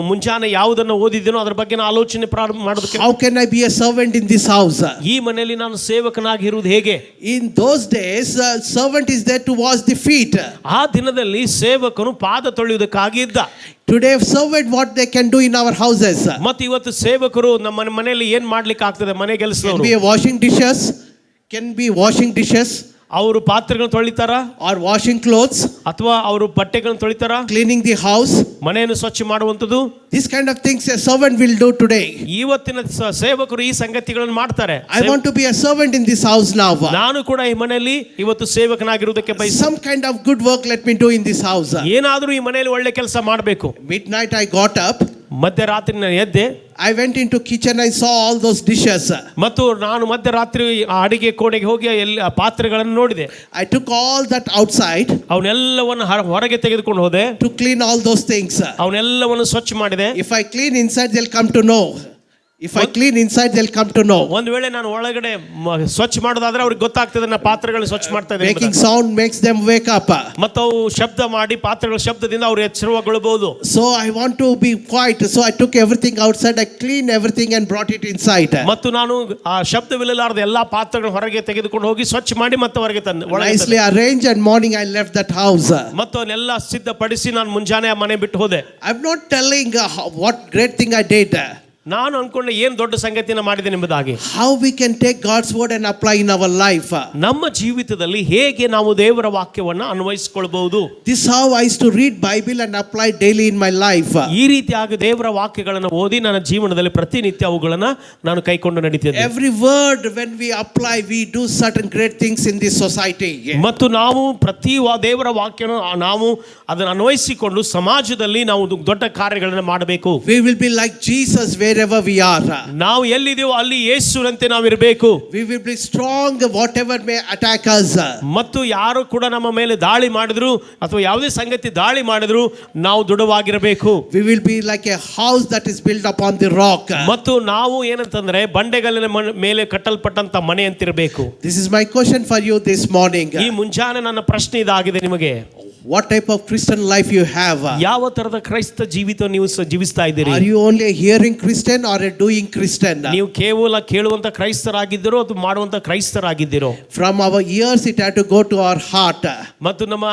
ಮುಂಜಾನೆ ಯಾವುದನ್ನು ಓದಿದ್ದೇನೋ ಅದರ ಬಗ್ಗೆ ಆಲೋಚನೆ ಪ್ರಾರಂಭ ಮಾಡೋದಕ್ಕೆ. How can I be a servant in this house? ಈ ಮನೆಯಲ್ಲಿ ನಾನು ಸೇವಕನಾಗಿರುವುದು ಹೇಗೆ? In those days, servant is there to wash the feet. ಆ ದಿನದಲ್ಲಿ ಸೇವಕನು ಪಾದ ತೊಳೆಯುವುದಕ್ಕಾಗಿ ಇದ್ದ. Today, servant what they can do in our houses? ಮತ್ತು ಇವತ್ತು ಸೇವಕರು ನಮ್ಮ ಮನೆಯಲ್ಲಿ ಏನ್ ಮಾಡ್ಲಿಕ್ಕೆ ಆಗ್ತದೆ? ಮನೆ Can ಕೆಲಸದವರು be washing dishes, can be washing dishes, ಅವರು ಪಾತ್ರೆಗಳನ್ನು ತೊಳಿತಾರ, or washing clothes, ಅಥವಾ ಅವರು ಬಟ್ಟೆಗಳನ್ನು ತೊಳಿತಾರ, cleaning the house. ಮನೆಯನ್ನು ಸ್ವಚ್ಛ ಮಾಡುವಂಥದ್ದು. This kind of things a servant will do today. ಇವತ್ತಿನ ಸೇವಕರು ಈ ಸಂಗತಿಗಳನ್ನು ಮಾಡ್ತಾರೆ. I want to be a servant in this house now. ನಾನು ಕೂಡ ಈ ಮನೆಯಲ್ಲಿ ಇವತ್ತು ಸೇವಕನಾಗಿರುವುದಕ್ಕೆ ಬಯಸುತ್ತೇನೆ. Some kind of good work let me do in this house. ಏನಾದರೂ ಈ ಮನೆಯಲ್ಲಿ ಒಳ್ಳೆ ಕೆಲಸ ಮಾಡಬೇಕು. Midnight I got up. ಮಧ್ಯರಾತ್ರಿ ನಾನು ಎದ್ದೆ. I went into kitchen, I saw all those dishes. ಮತ್ತು ನಾನು ಮಧ್ಯರಾತ್ರಿ ಅಡಿಗೆ ಕೋಣೆಗೆ ಹೋಗಿ ಎಲ್ಲ ಪಾತ್ರೆಗಳನ್ನು ನೋಡಿದೆ. I took all that outside. ಅವನ್ನೆಲ್ಲವನ್ನು ಹೊರಗೆ ತೆಗೆದುಕೊಂಡು ಹೋದೆ. To clean all those things. ಅವನ್ನೆಲ್ಲವನ್ನು ಸ್ವಚ್ಛ ಮಾಡಿದೆ. If I clean inside, they'll come to know. If I clean inside, they'll come to know. ಒಂದು ವೇಳೆ ನಾನು ಒಳಗಡೆ ಸ್ವಚ್ಛ ಮಾಡೋದಾದ್ರೆ ಅವ್ರಿಗೆ ಗೊತ್ತಾಗ್ತದೆ ನಾನು ಪಾತ್ರೆಗಳನ್ನ ಸ್ವಚ್ಛ ಮಾಡ್ತಾ ಇದ್ದೇನೆ Making sound makes them wake up. ಮತ್ತು ಅವು ಶಬ್ದ ಮಾಡಿ ಪಾತ್ರೆಗಳ ಶಬ್ದದಿಂದ ಅವರು ಎಚ್ಚರಗೊಳ್ಳಬಹುದು. So I want to be quiet. So I took everything outside. I cleaned everything and brought it inside. ಮತ್ತು ನಾನು ಆ ಶಬ್ದವಿಲ್ಲಲಾರದ ಎಲ್ಲಾ ಪಾತ್ರೆಗಳನ್ನು ಹೊರಗೆ ತೆಗೆದುಕೊಂಡು ಹೋಗಿ ಸ್ವಚ್ಛ ಮಾಡಿ ಮತ್ತೆ ಹೊರಗೆ ತಂದೆ. Nicely arranged, and morning I left that house. ಮತ್ತು ಅವನ್ನೆಲ್ಲ ಸಿದ್ಧಪಡಿಸಿ ನಾನು ಮುಂಜಾನೆ ಆ ಮನೆ ಬಿಟ್ಟು ಹೋದೆ. I'm not telling what great thing I did. ನಾನು ಅನ್ಕೊಂಡೆ ಏನ್ ದೊಡ್ಡ ಸಂಗತಿನ ಮಾಡಿದೆ ಎಂಬುದಾಗಿ. How we can take God's word and apply in our life. ನಮ್ಮ ಜೀವಿತದಲ್ಲಿ ಹೇಗೆ ನಾವು ದೇವರ ವಾಕ್ಯವನ್ನ ಅನ್ವಯಿಸಿಕೊಳ್ಳಬಹುದು. This is how I used to read Bible and apply daily in my life. ಈ ರೀತಿಯಾಗಿ ದೇವರ ವಾಕ್ಯಗಳನ್ನು ಓದಿ ನನ್ನ ಜೀವನದಲ್ಲಿ ಪ್ರತಿನಿತ್ಯ ಅವುಗಳನ್ನ ನಾನು ಕೈಕೊಂಡು ನಡೀತಿದ್ದೆ. Every word when we apply, we do certain great things in this society. ಮತ್ತು ನಾವು ಪ್ರತಿ ದೇವರ ವಾಕ್ಯನ ನಾವು ಅದನ್ನು ಅನ್ವಯಿಸಿಕೊಂಡು ಸಮಾಜದಲ್ಲಿ ನಾವು ದೊಡ್ಡ ಕಾರ್ಯಗಳನ್ನು ಮಾಡಬೇಕು. We will be like Jesus wherever we are. ನಾವು ಎಲ್ಲಿದೆಯೋ ಅಲ್ಲಿ ಯೇಸುವಿನಂತೆ ನಾವು ಇರಬೇಕು. We will be strong whatever may attack us. ಮತ್ತು ಯಾರು ಕೂಡ ನಮ್ಮ ಮೇಲೆ ದಾಳಿ ಮಾಡಿದ್ರು ಅಥವಾ ಯಾವುದೇ ಸಂಗತಿ ದಾಳಿ ಮಾಡಿದ್ರು ನಾವು ದೃಢವಾಗಿರಬೇಕು. We will be like a house that is built upon the rock. ಮತ್ತು ನಾವು ಏನಂತಂದ್ರೆ ಬಂಡೆಗಲ್ಲಿನ ಮೇಲೆ ಕಟ್ಟಲ್ಪಟ್ಟಂತ ಮನೆ ಅಂತಿರಬೇಕು. This is my question for you this morning. ಈ ಮುಂಜಾನೆ ನನ್ನ ಪ್ರಶ್ನೆ ಇದಾಗಿದೆ ನಿಮಗೆ. What type of Christian life you have? ಯಾವ ತರದ ಕ್ರೈಸ್ತ ಜೀವಿತ ನೀವು ಜೀವಿಸ್ತಾ ಇದ್ದೀರಿ? Are you only a hearing Christian or a doing Christian? ನೀವು ಕೇವಲ ಕೇಳುವಂತ ಕ್ರೈಸ್ತರಾಗಿದ್ದೀರೋ ಅಥವಾ ಮಾಡುವಂತ ಕ್ರೈಸ್ತರಾಗಿದ್ದೀರೋ? From our ears it had to go to our heart. ಮತ್ತು ನಮ್ಮ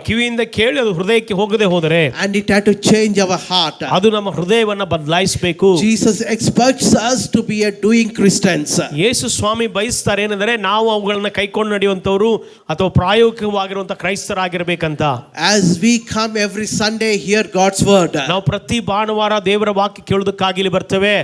ಕಿವಿಯಿಂದ ಕೇಳಿ ಅದು ಹೃದಯಕ್ಕೆ ಹೋಗದೆ ಹೋದರೆ and it had to change our heart. ಅದು ನಮ್ಮ ಹೃದಯವನ್ನ ಬದಲಾಯಿಸಬೇಕು. Jesus expects us to be a doing Christians. ಯೇಸು ಸ್ವಾಮಿ ಬಯಸ್ತಾರೆ ಏನಂದ್ರೆ ನಾವು ಅವುಗಳನ್ನ ಕೈಕೊಂಡು ನಡೆಯುವಂತವರು ಅಥವಾ ಪ್ರಾಯೋಗಿಕವಾಗಿರುವಂತ ಕ್ರೈಸ್ತರಾಗಿರ್ಬೇಕಂತ. As we come every Sunday hear God's word, ನಾವು ಪ್ರತಿ ಭಾನುವಾರ ದೇವರ ವಾಕ್ಯ ಕೇಳೋದಕ್ಕಾಗಿ ಇಲ್ಲಿ ಬರ್ತೇವೆ.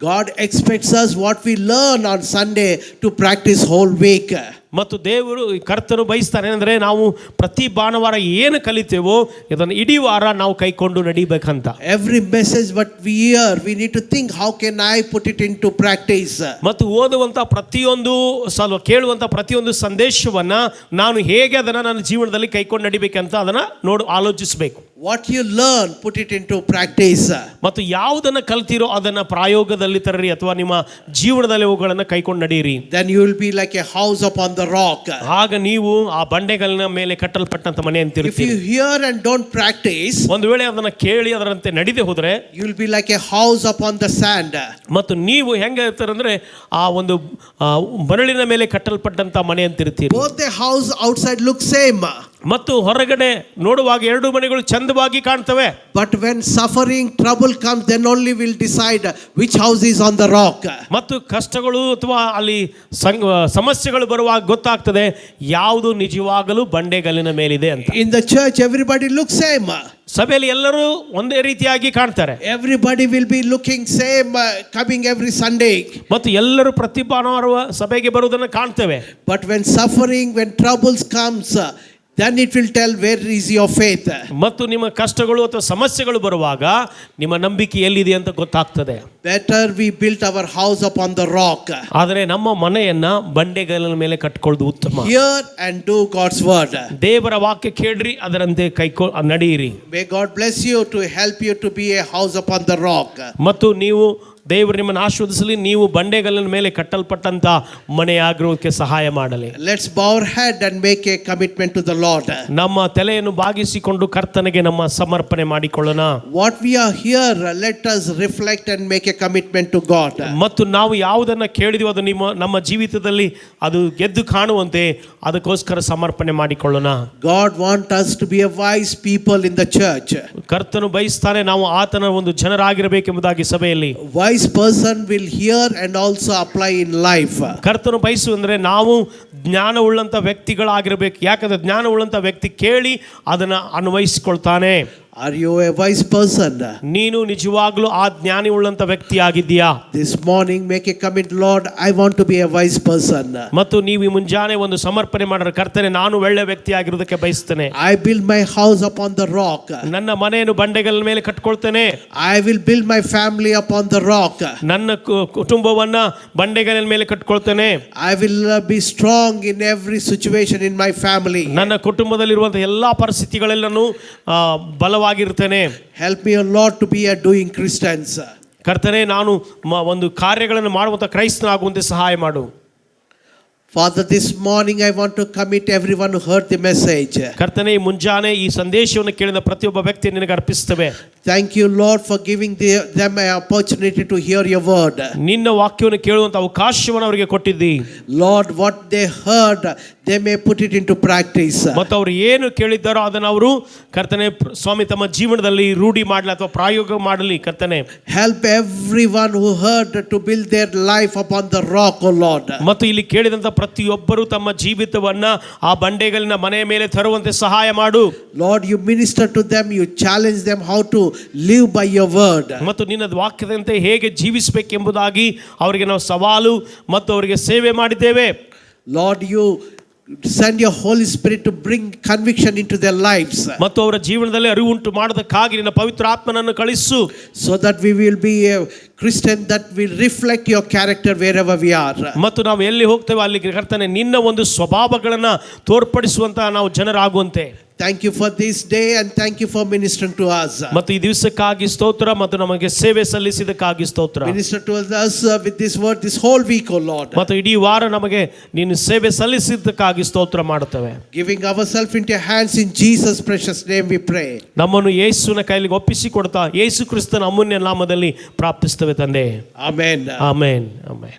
God expects us what we learn on Sunday to practice whole week. ಮತ್ತು ದೇವರು ಕರ್ತನು ಬಯಸ್ತಾನೆ ಏನಂದ್ರೆ ನಾವು ಪ್ರತಿ ಭಾನುವಾರ ಏನು ಕಲಿತೇವೋ ಇದನ್ನು ಇಡೀ ವಾರ ನಾವು ಕೈಕೊಂಡು ನಡಿಬೇಕಂತ. Every message what we hear, we need to think how can I put it into practice. ಮತ್ತು ಓದುವಂತ ಪ್ರತಿಯೊಂದು ಕೇಳುವಂತ ಪ್ರತಿಯೊಂದು ಸಂದೇಶವನ್ನ ನಾನು ಹೇಗೆ ಅದನ್ನ ನನ್ನ ಜೀವನದಲ್ಲಿ ಕೈಕೊಂಡು ನಡಿಬೇಕಂತ ಅದನ್ನ ಆಲೋಚಿಸಬೇಕು. What you learn, put it into practice. ಮತ್ತು ಯಾವುದನ್ನ ಕಲ್ತಿರೋ ಅದನ್ನ ಪ್ರಾಯೋಗದಲ್ಲಿ ತರ್ರಿ ಅಥವಾ ನಿಮ್ಮ ಜೀವನದಲ್ಲಿ ಅವುಗಳನ್ನ ಕೈಕೊಂಡು ನಡೆಯಿರಿ. Then you will be like a house upon the rock. ಆಗ ನೀವು ಆ ಬಂಡೆಗಲ್ಲಿನ ಮೇಲೆ ಕಟ್ಟಲ್ಪಟ್ಟಂತ ಮನೆ If ಅಂತಿರ್ತೀರಿ. you hear and don't practice, ಒಂದು ವೇಳೆ ಅದನ್ನ ಕೇಳಿ ಅದರಂತೆ ನಡೆದೇ ಹೋದ್ರೆ you will be like a house upon the sand. ಮತ್ತು ನೀವು ಹೆಂಗೆ ಇರ್ತಾರಂದ್ರೆ ಆ ಒಂದು ಮರಳಿನ ಮೇಲೆ ಕಟ್ಟಲ್ಪಟ್ಟಂತ ಮನೆ ಅಂತಿರ್ತೀರಿ. Both the house outside look same. ಮತ್ತು ಹೊರಗಡೆ ನೋಡುವಾಗ ಎರಡು ಮನೆಗಳು ಚಂದವಾಗಿ ಕಾಣ್ತವೆ. But when suffering, trouble comes, then only we'll decide which house is on the rock. ಮತ್ತು ಕಷ್ಟಗಳು ಅಥವಾ ಅಲ್ಲಿ ಸಮಸ್ಯೆಗಳು ಬರುವಾಗ ಗೊತ್ತಾಗ್ತದೆ ಯಾವುದು ನಿಜವಾಗಲೂ ಬಂಡೆಗಲ್ಲಿನ ಮೇಲಿದೆ ಅಂತ. In the church, everybody looks same. ಸಭೆಯಲ್ಲಿ ಎಲ್ಲರೂ ಒಂದೇ ರೀತಿಯಾಗಿ ಕಾಣ್ತಾರೆ. Everybody will be looking same, coming every Sunday. ಮತ್ತು ಎಲ್ಲರೂ ಪ್ರತಿ ಭಾನುವಾರ ಸಭೆಗೆ ಬರುವುದನ್ನು ಕಾಣ್ತೇವೆ. But when suffering, when troubles comes, then it will tell where is your faith. ಮತ್ತು ನಿಮ್ಮ ಕಷ್ಟಗಳು ಅಥವಾ ಸಮಸ್ಯೆಗಳು ಬರುವಾಗ ನಿಮ್ಮ ನಂಬಿಕೆ ಎಲ್ಲಿದೆ ಅಂತ ಗೊತ್ತಾಗ್ತದೆ. Better we built our house upon the rock. ಆದರೆ ನಮ್ಮ ಮನೆಯನ್ನ ಬಂಡೆಗಲ್ಲಿನ ಮೇಲೆ ಕಟ್ಕೊಳ್ಳೋದು ಉತ್ತಮ. Hear and do God's word. ದೇವರ ವಾಕ್ಯ ಕೇಳ್ರಿ ಅದರಂತೆ ನಡೆಯಿರಿ. May God bless you to help you to be a house upon the rock. ಮತ್ತು ನೀವು ದೇವರು ನಿಮ್ಮನ್ನು ಆಶೀರ್ವದಿಸಲಿ. ನೀವು ಬಂಡೆಗಲ್ಲಿನ ಮೇಲೆ ಕಟ್ಟಲ್ಪಟ್ಟಂತ ಮನೆಯಾಗಿರೋದಕ್ಕೆ ಸಹಾಯ ಮಾಡಲಿ. Let's bow our head and make a commitment to the Lord. ನಮ್ಮ ತಲೆಯನ್ನು ಬಾಗಿಸಿಕೊಂಡು ಕರ್ತನಿಗೆ ನಮ್ಮ ಸಮರ್ಪಣೆ ಮಾಡಿಕೊಳ್ಳೋಣ. What we are here, let us reflect and make a commitment to God. ಮತ್ತು ನಾವು ಯಾವುದನ್ನ ಕೇಳಿದೀವೋ ಅದು ನಮ್ಮ ಜೀವಿತದಲ್ಲಿ ಅದು ಗೆದ್ದು ಕಾಣುವಂತೆ ಅದಕ್ಕೋಸ್ಕರ ಸಮರ್ಪಣೆ ಮಾಡಿಕೊಳ್ಳೋಣ. God wants us to be a wise people in the church. ಕರ್ತನು ಬಯಸ್ತಾನೆ ನಾವು ಆತನ ಒಂದು ಜನರಾಗಿರಬೇಕೆಂಬುದಾಗಿ ಸಭೆಯಲ್ಲಿ. Wise person will hear and also apply in life. ಕರ್ತನು ಬಯಸು ಅಂದ್ರೆ ನಾವು ಜ್ಞಾನವುಳ್ಳಂತ ವ್ಯಕ್ತಿಗಳಾಗಿರಬೇಕು. ಯಾಕಂದ್ರೆ ಜ್ಞಾನವುಳ್ಳಂತ ವ್ಯಕ್ತಿ ಕೇಳಿ ಅದನ್ನ ಅನ್ವಯಿಸಿಕೊಳ್ತಾನೆ. Are you a wise person? ನೀನು ನಿಜವಾಗ್ಲೂ ಆ ಜ್ಞಾನಿ ಉಳ್ಳಂತ ವ್ಯಕ್ತಿ ಆಗಿದ್ದೀಯಾ? This morning make a commit, Lord, I want to be a wise person. ಮತ್ತು ನೀವು ಈ ಮುಂಜಾನೆ ಒಂದು ಸಮರ್ಪಣೆ ಮಾಡಿದ್ರೆ ಕರ್ತನೆ ನಾನು ಒಳ್ಳೆ ವ್ಯಕ್ತಿ ಆಗಿರೋದಕ್ಕೆ ಬಯಸ್ತೇನೆ. I build my house upon the rock. ನನ್ನ ಮನೆಯನ್ನು ಬಂಡೆಗಲ್ಲಿನ ಮೇಲೆ ಕಟ್ಕೊಳ್ತೇನೆ. I will build my family upon the rock. ನನ್ನ ಕುಟುಂಬವನ್ನ ಬಂಡೆಗಲ್ಲಿನ ಮೇಲೆ ಕಟ್ಕೊಳ್ತೇನೆ. I will be strong in every situation in my family. ನನ್ನ ಕುಟುಂಬದಲ್ಲಿರುವಂತಹ ಎಲ್ಲಾ ಪರಿಸ್ಥಿತಿಗಳೆಲ್ಲನೂ ಬಲವಾಗಿರ್ತೇನೆ. Help me, O Lord, to be a doing Christians. ಕರ್ತನೇ ನಾನು ಒಂದು ಕಾರ್ಯಗಳನ್ನು ಮಾಡುವಂಥ ಕ್ರೈಸ್ತನಾಗುವಂತೆ ಸಹಾಯ ಮಾಡು. Father, this morning I want to commit everyone who heard the message. ಕರ್ತನೇ ಮುಂಜಾನೆ ಈ ಸಂದೇಶವನ್ನು ಕೇಳಿದ ಪ್ರತಿಯೊಬ್ಬ ವ್ಯಕ್ತಿ ನಿನಗೆ ಅರ್ಪಿಸುತ್ತೇವೆ. Thank you, Lord, for giving them an opportunity to hear your word. ನಿನ್ನ ವಾಕ್ಯವನ್ನು ಕೇಳುವಂತ ಅವಕಾಶವನ್ನು ಅವರಿಗೆ ಕೊಟ್ಟಿದ್ದಿ. Lord, what they heard, they may put it into practice. ಮತ್ತು ಅವರು ಏನು ಕೇಳಿದ್ದಾರೋ ಅದನ್ನು ಅವರು ಕರ್ತನೆ ಸ್ವಾಮಿ ತಮ್ಮ ಜೀವನದಲ್ಲಿ ರೂಢಿ ಮಾಡಲಿ ಅಥವಾ ಪ್ರಾಯೋಗ ಮಾಡಲಿ. ಕರ್ತನೆ help everyone who heard to build their life upon the rock, O Lord. ಮತ್ತು ಇಲ್ಲಿ ಕೇಳಿದಂತ ಪ್ರತಿಯೊಬ್ಬರು ತಮ್ಮ ಜೀವಿತವನ್ನ ಆ ಬಂಡೆಗಳಿನ ಮನೆಯ ಮೇಲೆ ತರುವಂತೆ ಸಹಾಯ ಮಾಡು. Lord, you minister to them, you challenge them how to live by your word. ಮತ್ತು ನಿನ್ನ ವಾಕ್ಯದಂತೆ ಹೇಗೆ ಜೀವಿಸಬೇಕೆಂಬುದಾಗಿ ಅವರಿಗೆ ನಾವು ಸವಾಲು ಮತ್ತು ಅವರಿಗೆ ಸೇವೆ ಮಾಡಿದ್ದೇವೆ. Lord, you send your Holy Spirit to bring conviction into their lives. ಮತ್ತು ಅವರ ಜೀವನದಲ್ಲಿ ಅರಿವುಂಟು ಮಾಡೋದಕ್ಕಾಗಿ ನಿನ್ನ ಪವಿತ್ರ ಆತ್ಮನನ್ನು ಕಳಿಸು. So that we will be a Christian that will reflect your character wherever we are. ಮತ್ತು ನಾವು ಎಲ್ಲಿ ಹೋಗ್ತೇವೆ ಅಲ್ಲಿ ಕರ್ತನೆ ನಿನ್ನ ಒಂದು ಸ್ವಭಾವಗಳನ್ನು ತೋರ್ಪಡಿಸುವಂತಹ ನಾವು ಜನರಾಗುವಂತೆ. Thank you for this day and thank you for ministering to us. ಮತ್ತು ಈ ದಿವಸಕ್ಕಾಗಿ ಸ್ತೋತ್ರ ಮತ್ತು ನಮಗೆ ಸೇವೆ ಸಲ್ಲಿಸಿದಕ್ಕಾಗಿ ಸ್ತೋತ್ರ. Minister to us with this word this whole week, O Lord. ಮತ್ತು ಇಡೀ ವಾರ ನಮಗೆ ನೀನು ಸೇವೆ ಸಲ್ಲಿಸಿದ್ದಕ್ಕಾಗಿ ಸ್ತೋತ್ರ ಮಾಡುತ್ತೇವೆ. Giving ourselves into your hands in Jesus' precious name we pray. ನಮ್ಮನ್ನು ಯೇಸುವಿನ ಕೈಯಲ್ಲಿ ಒಪ್ಪಿಸಿಕೊಡ್ತಾ ಯೇಸು ಕ್ರಿಸ್ತನ ಅಮೂಲ್ಯ ನಾಮದಲ್ಲಿ ಪ್ರಾರ್ಥಿಸುತ್ತೇವೆ ತಂದೆ. Amen. Amen amen.